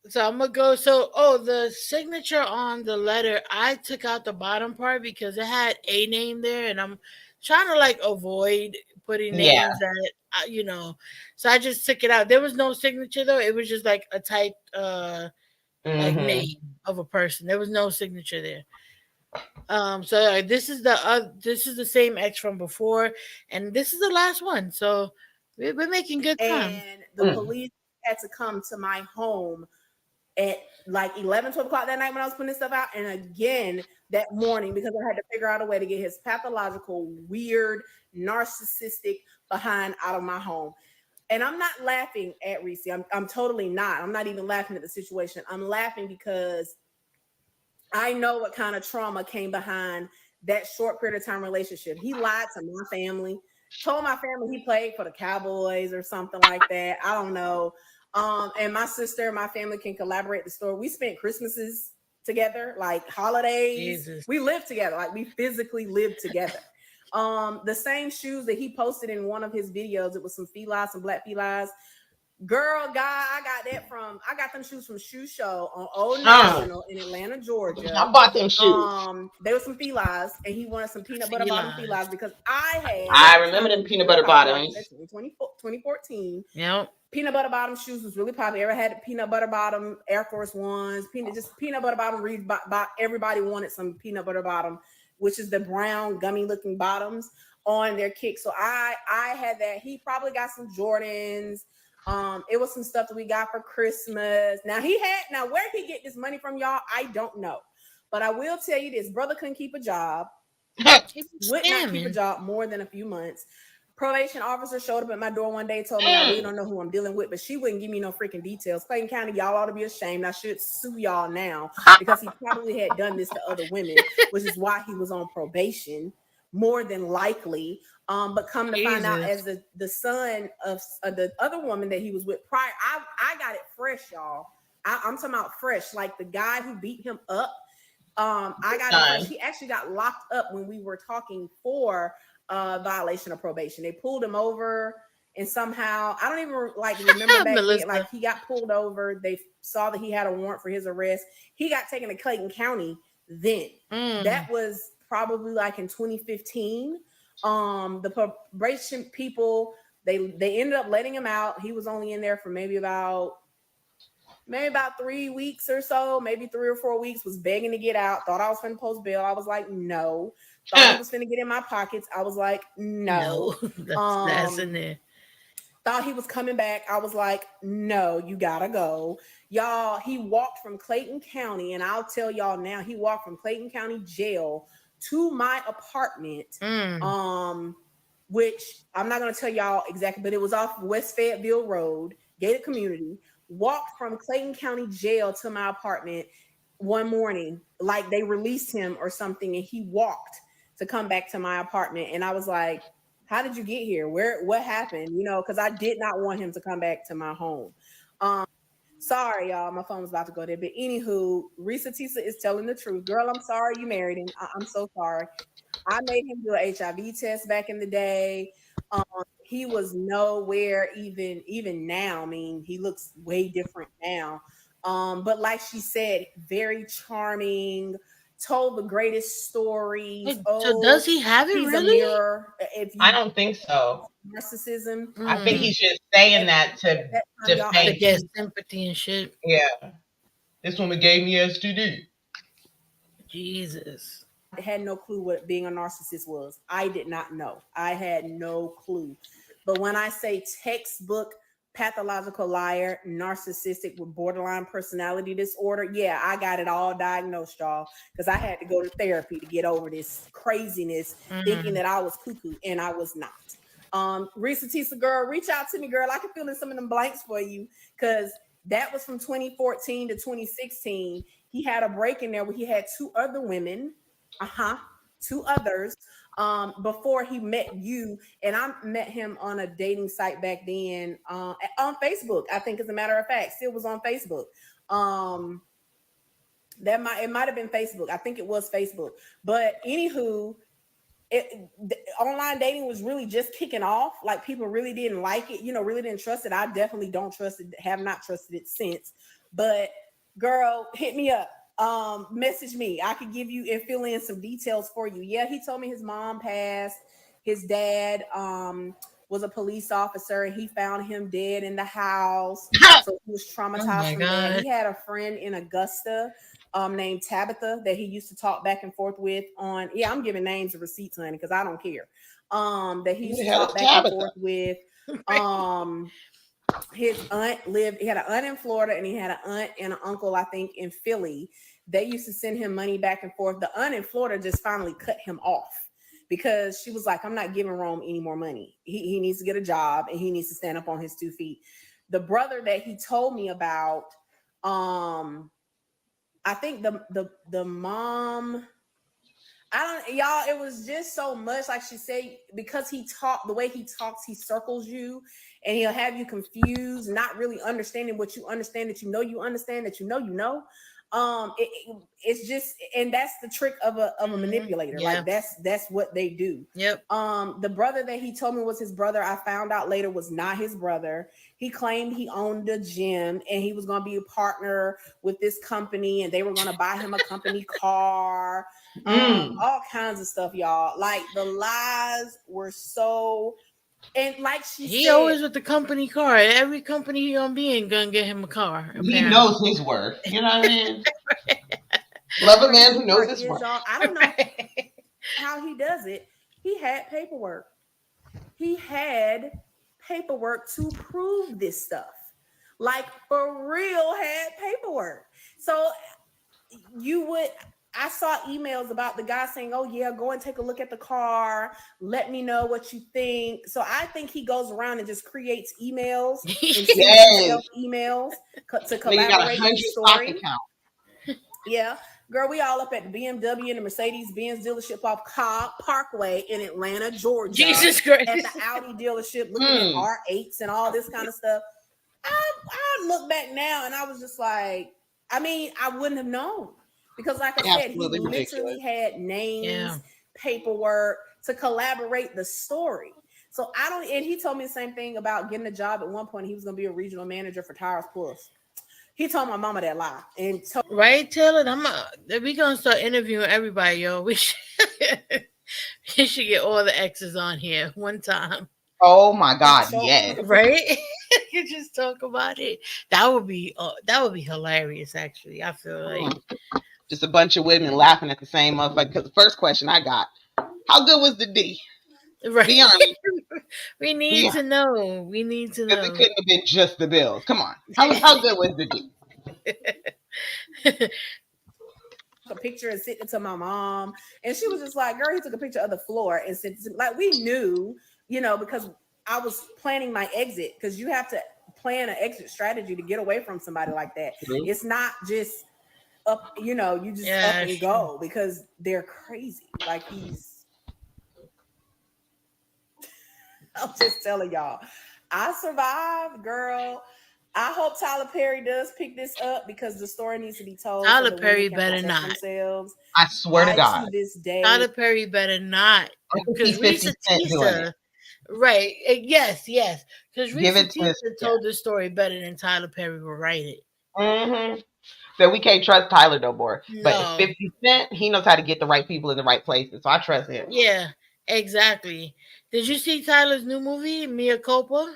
So I'm gonna go. So, oh, the signature on the letter, I took out the bottom part because it had a name there, and I'm trying to like avoid putting Yeah. names that So I just took it out. There was no signature though. It was just like a typed like Mm-hmm. name of a person. There was no signature there. So this is the same X from before, and this is the last one. So we're making good time. And the Mm. police had to come to my home at like 11, 12 o'clock that night when I was putting this stuff out. And again that morning because I had to figure out a way to get his pathological, weird, narcissistic behind out of my home. And I'm not laughing at Reese. I'm totally not. I'm not even laughing at the situation. I'm laughing because I know what kind of trauma came behind that short period of time relationship. He lied to my family, told my family he played for the Cowboys or something like that. I don't know. And my sister and my family can collaborate the story. We spent Christmases together, like holidays. Jesus. We lived together, like we physically lived together. The same shoes that he posted in one of his videos, it was some felines, some black felines. Girl, guy, I got them shoes from Shoe Show on Old National in Atlanta, Georgia. I bought them shoes. There was some felines, and he wanted some peanut butter bottom Felines. felines because I had at I the remember time it them was peanut really butter popular, like I bottoms. said, 2014. Yep. Peanut butter bottom shoes was really popular. Ever had peanut butter bottom Air Force Ones, peanut butter bottom reads everybody wanted some peanut butter bottom, which is the brown gummy looking bottoms on their kick. So I had that. He probably got some Jordans. It was some stuff that we got for Christmas. Now where did he get this money from, y'all? I don't know. But I will tell you this, brother couldn't keep a job, He was would not keep a scamming. job more than a few months. Probation officer showed up at my door one day, told me I really don't know who I'm dealing with, but she wouldn't give me no freaking details. Clayton County, y'all ought to be ashamed. I should sue y'all now because he probably had done this to other women, which is why he was on probation, more than likely. But come to find out, Jesus. as the son of the other woman that he was with prior, I got it fresh, y'all. I'm talking about fresh, like the guy who beat him up. I got it fresh. He actually got locked up when we were talking for violation of probation. They pulled him over, and somehow I don't even like remember back then. Like he got pulled over. They saw that he had a warrant for his arrest. He got taken to Clayton County. Then that was probably like in 2015. The probation people they ended up letting him out. He was only in there for maybe about 3 weeks or so, maybe 3 or 4 weeks, was begging to get out, thought I was finna post bail. I was like, no. Thought he was finna get in my pockets. I was like, no. That's in there. Thought he was coming back. I was like, no, you gotta go. Y'all, he walked from Clayton County, and I'll tell y'all now, he walked from Clayton County jail to my apartment. Which I'm not gonna tell y'all exactly, but it was off West Fayetteville Road, gated community. Walked from Clayton County jail to my apartment one morning, like they released him or something, and he walked to come back to my apartment. And I was like, how did you get here? What happened? Because I did not want him to come back to my home. Sorry, y'all, my phone was about to go there. But anywho, Risa Tisa is telling the truth. Girl, I'm sorry you married him. I'm so sorry. I made him do an HIV test back in the day. He was nowhere even now. I mean, he looks way different now. But like she said, very charming, told the greatest stories. So does he have it He's really? a mirror. I don't think so. Narcissism. I think he's just saying that to to defame get people. sympathy and shit. Yeah. This woman gave me STD. Jesus. had no clue what being a narcissist was. I did not know. I had no clue. But when I say textbook pathological liar, narcissistic with borderline personality disorder, yeah, I got it all diagnosed, y'all, because I had to go to therapy to get over this craziness, thinking that I was cuckoo, and I was not. Risa Tisa, girl, reach out to me, girl. I can fill in some of them blanks for you, because that was from 2014 to 2016. He had a break in there where he had two other women, two others, before he met you. And I met him on a dating site back then, on Facebook. I think, as a matter of fact, still was on Facebook. It might have been Facebook. I think it was Facebook. But anywho, online dating was really just kicking off. Like, people really didn't like it, really didn't trust it. I definitely don't trust it, have not trusted it since. But girl, hit me up. Message me. I could give you and fill in some details for you. Yeah, he told me his mom passed. His dad was a police officer, and he found him dead in the house. So he was traumatized from that. He had a friend in Augusta named Tabitha that he used to talk back and forth with on. Yeah, I'm giving names and receipts, honey, because I don't care. That he used to talk back and forth with. His aunt he had an aunt in Florida, and he had an aunt and an uncle, I think, in Philly. They used to send him money back and forth. The aunt in Florida just finally cut him off because she was like, I'm not giving Rome any more money. He needs to get a job, and he needs to stand up on his 2 feet. The brother that he told me about, I think the mom, y'all, it was just so much. Like she said, because the way he talks, he circles you, and he'll have you confused, not really understanding what you understand, that you understand, that you know. It's just, and that's the trick of a manipulator. Yeah. Like, that's what they do. Yep. The brother that he told me was his brother, I found out later was not his brother. He claimed he owned a gym, and he was going to be a partner with this company, and they were going to buy him a company car. All kinds of stuff, y'all. Like, the lies were so. And like he said, always with the company car. Every company he gonna be in gonna get him a car. Apparently. He knows his worth. You know what I mean? Love a man who knows his worth. I don't know how he does it. He had paperwork. He had paperwork to prove this stuff. Like, for real, had paperwork. So I saw emails about the guy saying, oh yeah, go and take a look at the car. Let me know what you think. So I think he goes around and just creates emails and sends himself emails to collaborate with the story. Yeah. Girl, we all up at the BMW and the Mercedes-Benz dealership off Cobb Parkway in Atlanta, Georgia. Jesus Christ. At the Audi dealership looking at R8s and all this kind of stuff. I look back now and I was just like, I wouldn't have known. Because like I said, he literally had names, paperwork to collaborate the story. So and he told me the same thing about getting a job at one point. He was going to be a regional manager for Tires Plus. He told my mama that lie. And right, Taylor, we're going to start interviewing everybody, yo. We should get all the exes on here one time. Oh my God, yes. Right? You just talk about it. That would be hilarious, actually. I feel like. Just a bunch of women laughing at the same motherfucker. Because the first question I got, how good was the D? Right. Be honest. We need to know. Because it couldn't have been just the bills. Come on. How good was the D? A picture and sent it to my mom. And she was just like, girl, he took a picture of the floor and sent it to me. Like, we knew, because I was planning my exit. Because you have to plan an exit strategy to get away from somebody like that. Mm-hmm. It's not just up, you just up and go, because they're crazy. Like, I'm just telling y'all, I survived, girl. I hope Tyler Perry does pick this up, because the story needs to be told. Tyler Perry better not. Themselves. I swear to God. To this day, Tyler Perry better not. Because Risa Tisa, right? Yes. Because Risa Tisa told the story better than Tyler Perry will write it. Mm-hmm. So we can't trust Tyler no more. No. But 50 Cent, he knows how to get the right people in the right places. So I trust him. Yeah, exactly. Did you see Tyler's new movie, Mea Culpa?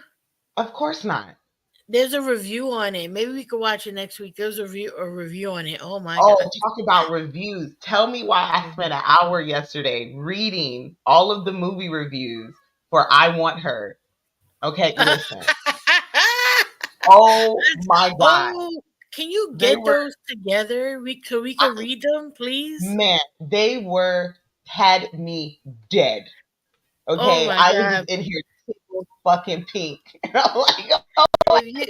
Of course not. there's a review on it. Maybe we could watch it next week. There's a review on it. Oh my Oh, god. talk about reviews. Tell me why I spent an hour yesterday reading all of the movie reviews for I Want Her. Okay, listen. Oh my God. Oh, can you They get were, those together? We could read them, please. man, they were, had me dead. Oh Okay, my I was god. just in here tickled fucking pink. And I'm like, If you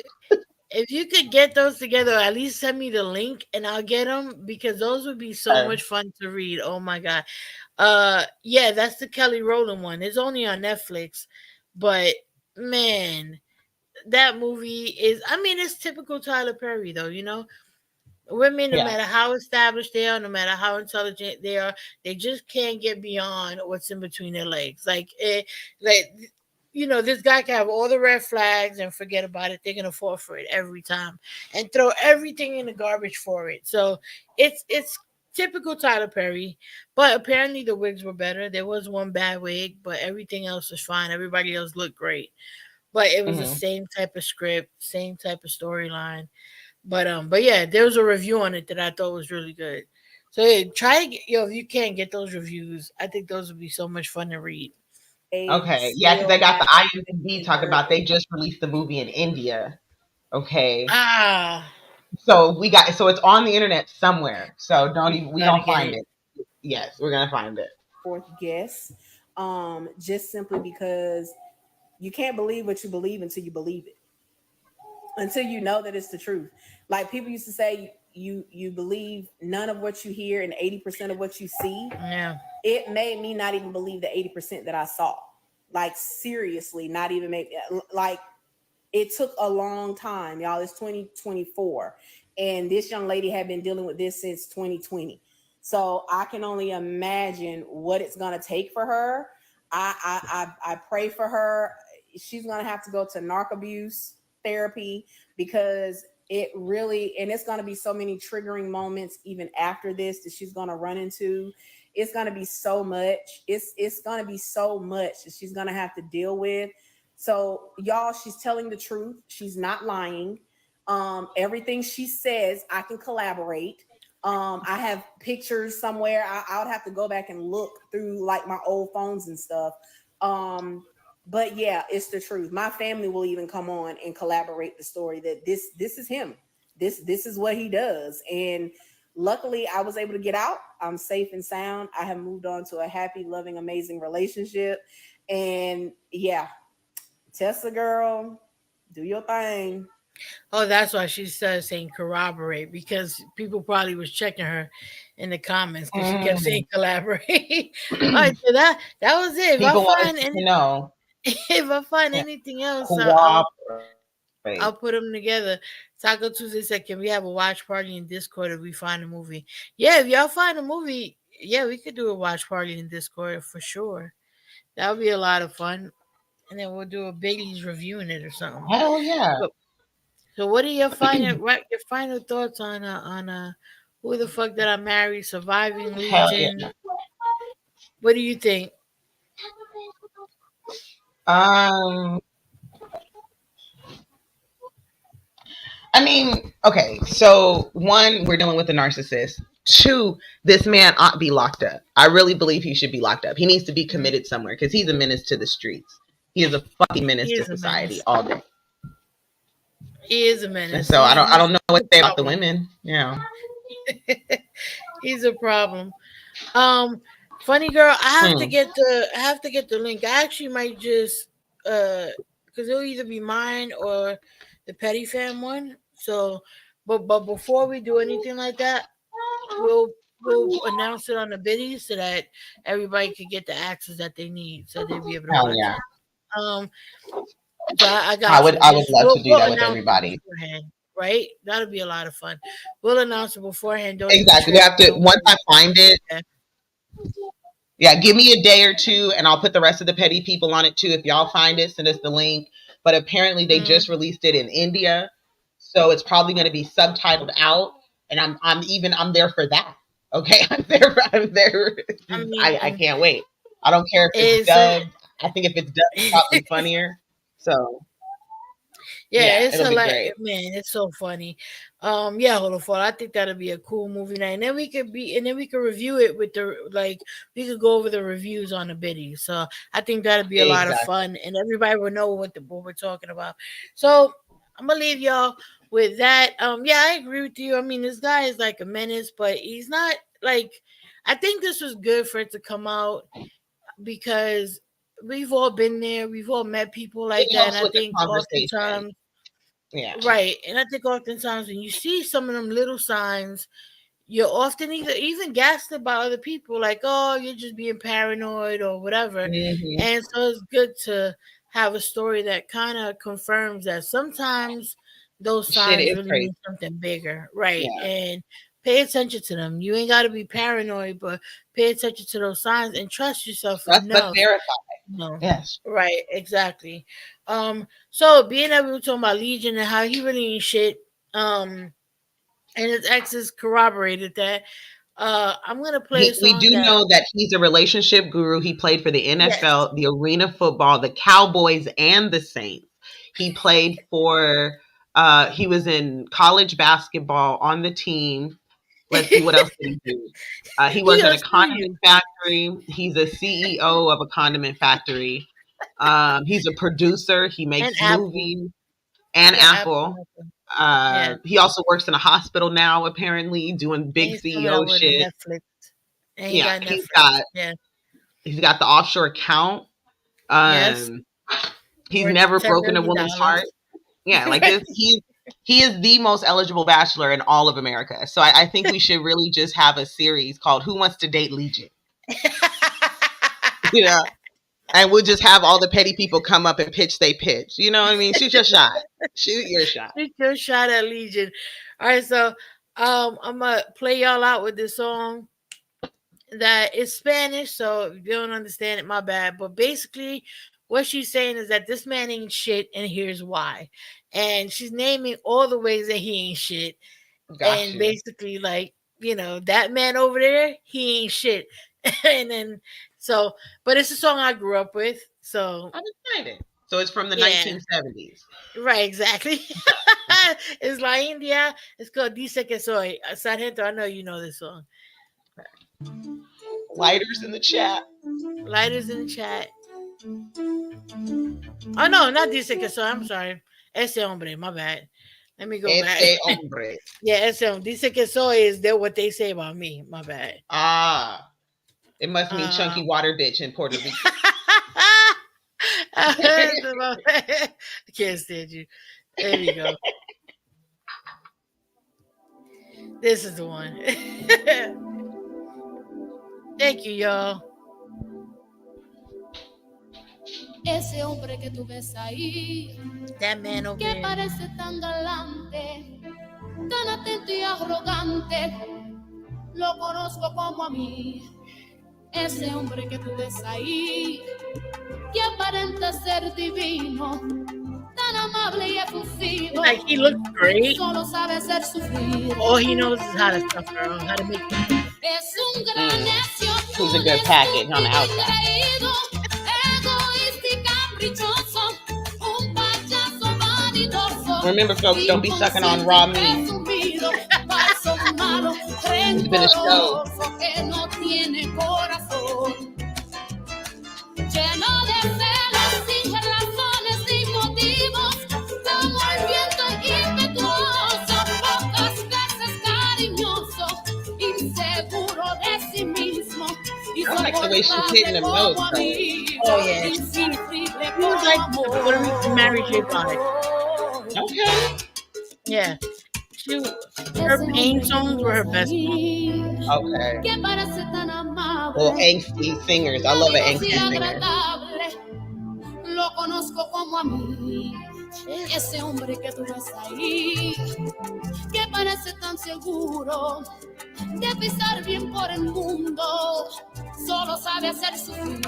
if you could get those together, at least send me the link and I'll get them because those would be so oh, much fun to read. Oh my god. Yeah, that's the Kelly Rowland one. It's only on Netflix, but man, that movie is, I mean, it's typical Tyler Perry though, you know? Women, no yeah. matter how established they are, no matter how intelligent they are, they just can't get beyond what's in between their legs. Like this guy can have all the red flags and forget about it. They're gonna fall for it every time and throw everything in the garbage for it. So it's typical Tyler Perry. But apparently the wigs were better. There was one bad wig, but everything else was fine. Everybody else looked great. But it was the Hmm. same type of script, same type of storyline. But yeah, there was a review on it that I thought was really good. So yeah, try to get, if you can't get those reviews, I think those would be so much fun to read. Okay, yeah, because I got the IMDb talking about they just released the movie in India. Okay, Ah, so so it's on the internet somewhere. So don't even, we gotta gonna get find it. it. Yes, we're gonna find it. Fourth guess, just simply because you can't believe what you believe until you believe it, until you know that it's the truth. Like people used to say, you believe none of what you hear and 80% of what you see. Yeah, It made me not even believe the 80% that I saw. Like seriously, not even make like it took a long time, y'all. It's 2024, and this young lady had been dealing with this since 2020. So I can only imagine what it's gonna take for her. I pray for her. She's gonna have to go to narc abuse therapy because it really, and it's gonna be so many triggering moments even after this that she's gonna run into. It's gonna be so much. It's gonna be so much that she's gonna have to deal with. So, y'all, she's telling the truth. She's not lying. Everything she says, I can collaborate. I have pictures somewhere. I would have to go back and look through like my old phones and stuff. But yeah, it's the truth. My family will even come on and collaborate the story that this is him. This is what he does. And luckily, I was able to get out. I'm safe and sound. I have moved on to a happy, loving, amazing relationship. And yeah, Tessa girl, do your thing. oh, that's why she started saying corroborate because people probably was checking her in the comments because she kept saying Mm. collaborate. All right, so that was it. People wanted to know. If I find Yeah. anything else, I'll Cooperate. put them together. Taco Tuesday said, "Can we have a watch party in Discord if we find a movie?" Yeah, if y'all find a movie, yeah, we could do a watch party in Discord for sure. That would be a lot of fun, and then we'll do a Biggie's reviewing it or something. Hell yeah. So, so what are your final thoughts on who the fuck that I married, Surviving Hell Legion? yeah. What do you think? Um, I mean, okay, so one, we're dealing with a narcissist. Two, this man ought to be locked up. I really believe he should be locked up. He needs to be Mhm. committed somewhere because he's a menace to the streets. He is a fucking menace He to is a society menace. all day. He is a And menace. so I don't know He's what a to say about the problem. women. Yeah. He's a problem. Um, Funny girl, Hmm. I have to get the link. I actually might just because it'll either be mine or the Petty Fam one. So, but before we do anything like that, we'll we'll announce it on the biddies so that everybody could get the access that they need, so they'll be able to Hell watch yeah. it. Um, so I got you. I would Just love to do we'll that with announce it everybody. beforehand, right? That'll be a lot of fun. We'll announce it beforehand. Don't even Exactly. We trip. have to, Don't once I worry. find it, Okay. yeah, give me a day or two and I'll put the rest of the petty people on it too. If y'all find it, send us the link. But apparently they Mm, just released it in India. So it's probably going to be subtitled out. And I'm there for that. Okay. I'm there. I I mean, can't wait. I don't care if it's it's dubbed. I think if it's dubbed, it's probably funnier. So Yeah, it's it'll be hilarious, great. man. It's so funny. Yeah, Hold on, Fall. I think that'll be a cool movie night, and then we could review it with the like. We could go over the reviews on the biddies. So I think that'll be a lot of Exactly. fun, and everybody will know what we're talking about. So I'm gonna leave y'all with that. Yeah, I agree with you. I mean, this guy is like a menace, but he's not like. I think this was good for it to come out because we've all been there. We've all met people like It that, and helps I with the think conversation. oftentimes, Yeah. right, and I think oftentimes when you see some of them little signs, you're often even gaslit by other people, like, "Oh, you're just being paranoid" or whatever. Hmm. And so it's good to have a story that kind of confirms that sometimes those Shit signs is really crazy. mean something bigger, right? Yeah. And pay attention to them. You ain't got to be paranoid, but pay attention to those signs and trust yourself Trust but enough. verify. No, Yes. right, exactly. So being that we were talking about Legion and how he really ain't shit, and his exes corroborated that. I'm gonna play a We song do that know that he's a relationship guru. He played for the yes, NFL, the Arena Football, the Cowboys, and the Saints. He played for. He was in college basketball on the team. Let's see, what else did he do? He he worked at gonna a sue condiment you factory. He's a CEO of a condiment factory. He's a producer. He and makes Apple. movies and Yeah, Apple. Apple. Yeah, He also works in a hospital now, apparently, doing and big he's coming out CEO with shit. Netflix, and he Yeah, got Netflix. Yeah, he's got the offshore account. yes, Um, he's worth never ten broken a million woman's heart. dollars. Yeah, like Right. this, he is the most eligible bachelor in all of America. So I think we should really just have a series called "Who Wants to Date Legion?" You know, and we'll just have all the petty people come up and pitch they pitch. You know what I mean? Shoot your shot. Shoot your shot. Shoot your shot at Legion. All right, so I'm gonna play y'all out with this song that is Spanish, so if you don't understand it, my bad. But basically, what she's saying is that this man ain't shit, and here's why. And she's naming all the ways that he ain't shit, Got and you. basically, like, that man over there, he ain't shit. And then, so, but it's a song I grew up with, so I'm excited. So it's from the yeah, 1970s. right, exactly. It's La India. It's called Dice que soy. Sargento, I know you know this song. Lighters in the chat. Lighters in the chat. Oh no, not Dice que soy. I'm sorry. Ese hombre. My bad. Let me go back. Este hombre. Yeah, ese hombre. Dice que soy is that what they say about me. My bad. Ah, it must mean Um, chunky water bitch in Puerto Rico. I can't stand you. There we go. This is the one. Thank you, y'all. Ese hombre que tú ves ahí, That man over que there. parece tan galante, tan atento y arrogante, lo conozco como a mí. Ese hombre que tú ves ahí, que aparenta ser divino, tan amable y efusivo, Like, he looks great. solo sabe hacer sufrir. All he knows is how to suffer, how to make money. Es un gran necio, He's a un good package on the estúpido outside. ingreído, egoísta y caprichoso, un payaso vanidoso. Remember, folks, don't be sucking on raw meat. Presumido, falso, malo, It's been a show. rencoroso, que no tiene corazón. Lleno de celos, sin razones ni motivos, como el viento impetuoso, pocas veces cariñoso, inseguro de sí mismo, I like the way she's hitting them notes, though. Oh, yeah. He was like the Puerto Rican Mary J. Blige. Okay. Yeah. Her pain songs were her best songs. Okay. Que parece tan amable, Well, angsty singers. I love an cariñoso y angsty singer. agradable, lo conozco como a mí. Ese hombre que tú ves ahí, que parece tan seguro de pisar bien por el mundo, solo sabe hacer sufrir.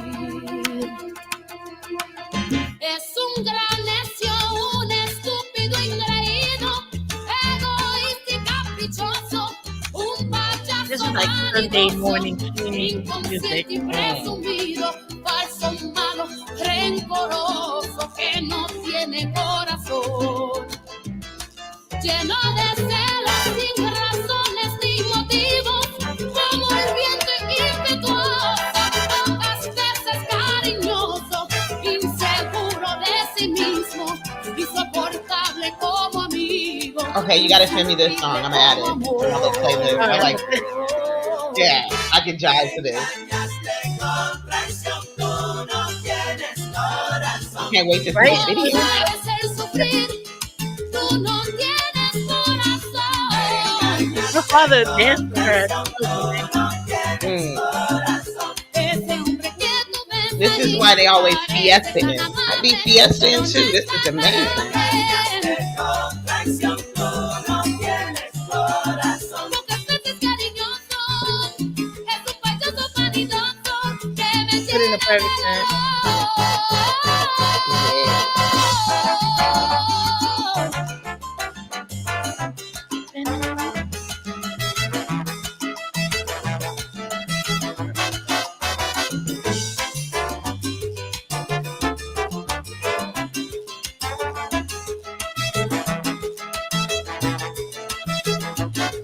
Es un gran necio, un estúpido ingreído, egoísta y caprichoso, un payaso This is like Sunday vanidoso, morning tuning inconsciente y music. presumido, falso, malo, rencoroso, que no tiene corazón. lleno de celos sin razones ni motivos, como el viento impetuoso, pocas veces cariñoso, inseguro de sí mismo, insoportable como amigo. Okay, you gotta send me this song. I'm gonna add it to my little playlist. I like it. Yeah, I can jive to this. Can't wait to see the video. Her father danced with her. This is why they always fiestaing. I be fiestaing too. This is amazing. Put in a private chat.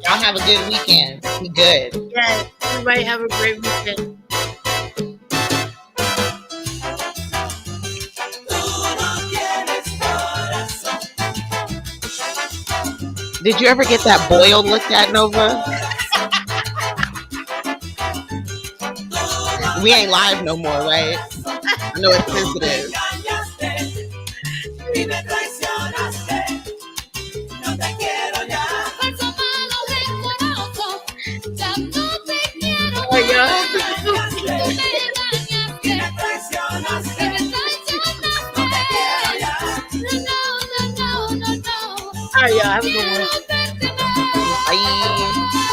Y'all have a good weekend. Be good. Yes, everybody have a great weekend. Did you ever get that boil looked at, Nova? We ain't live no more, right? I know it's sensitive. Oh, yeah. All right, y'all. Have a good one. Bye.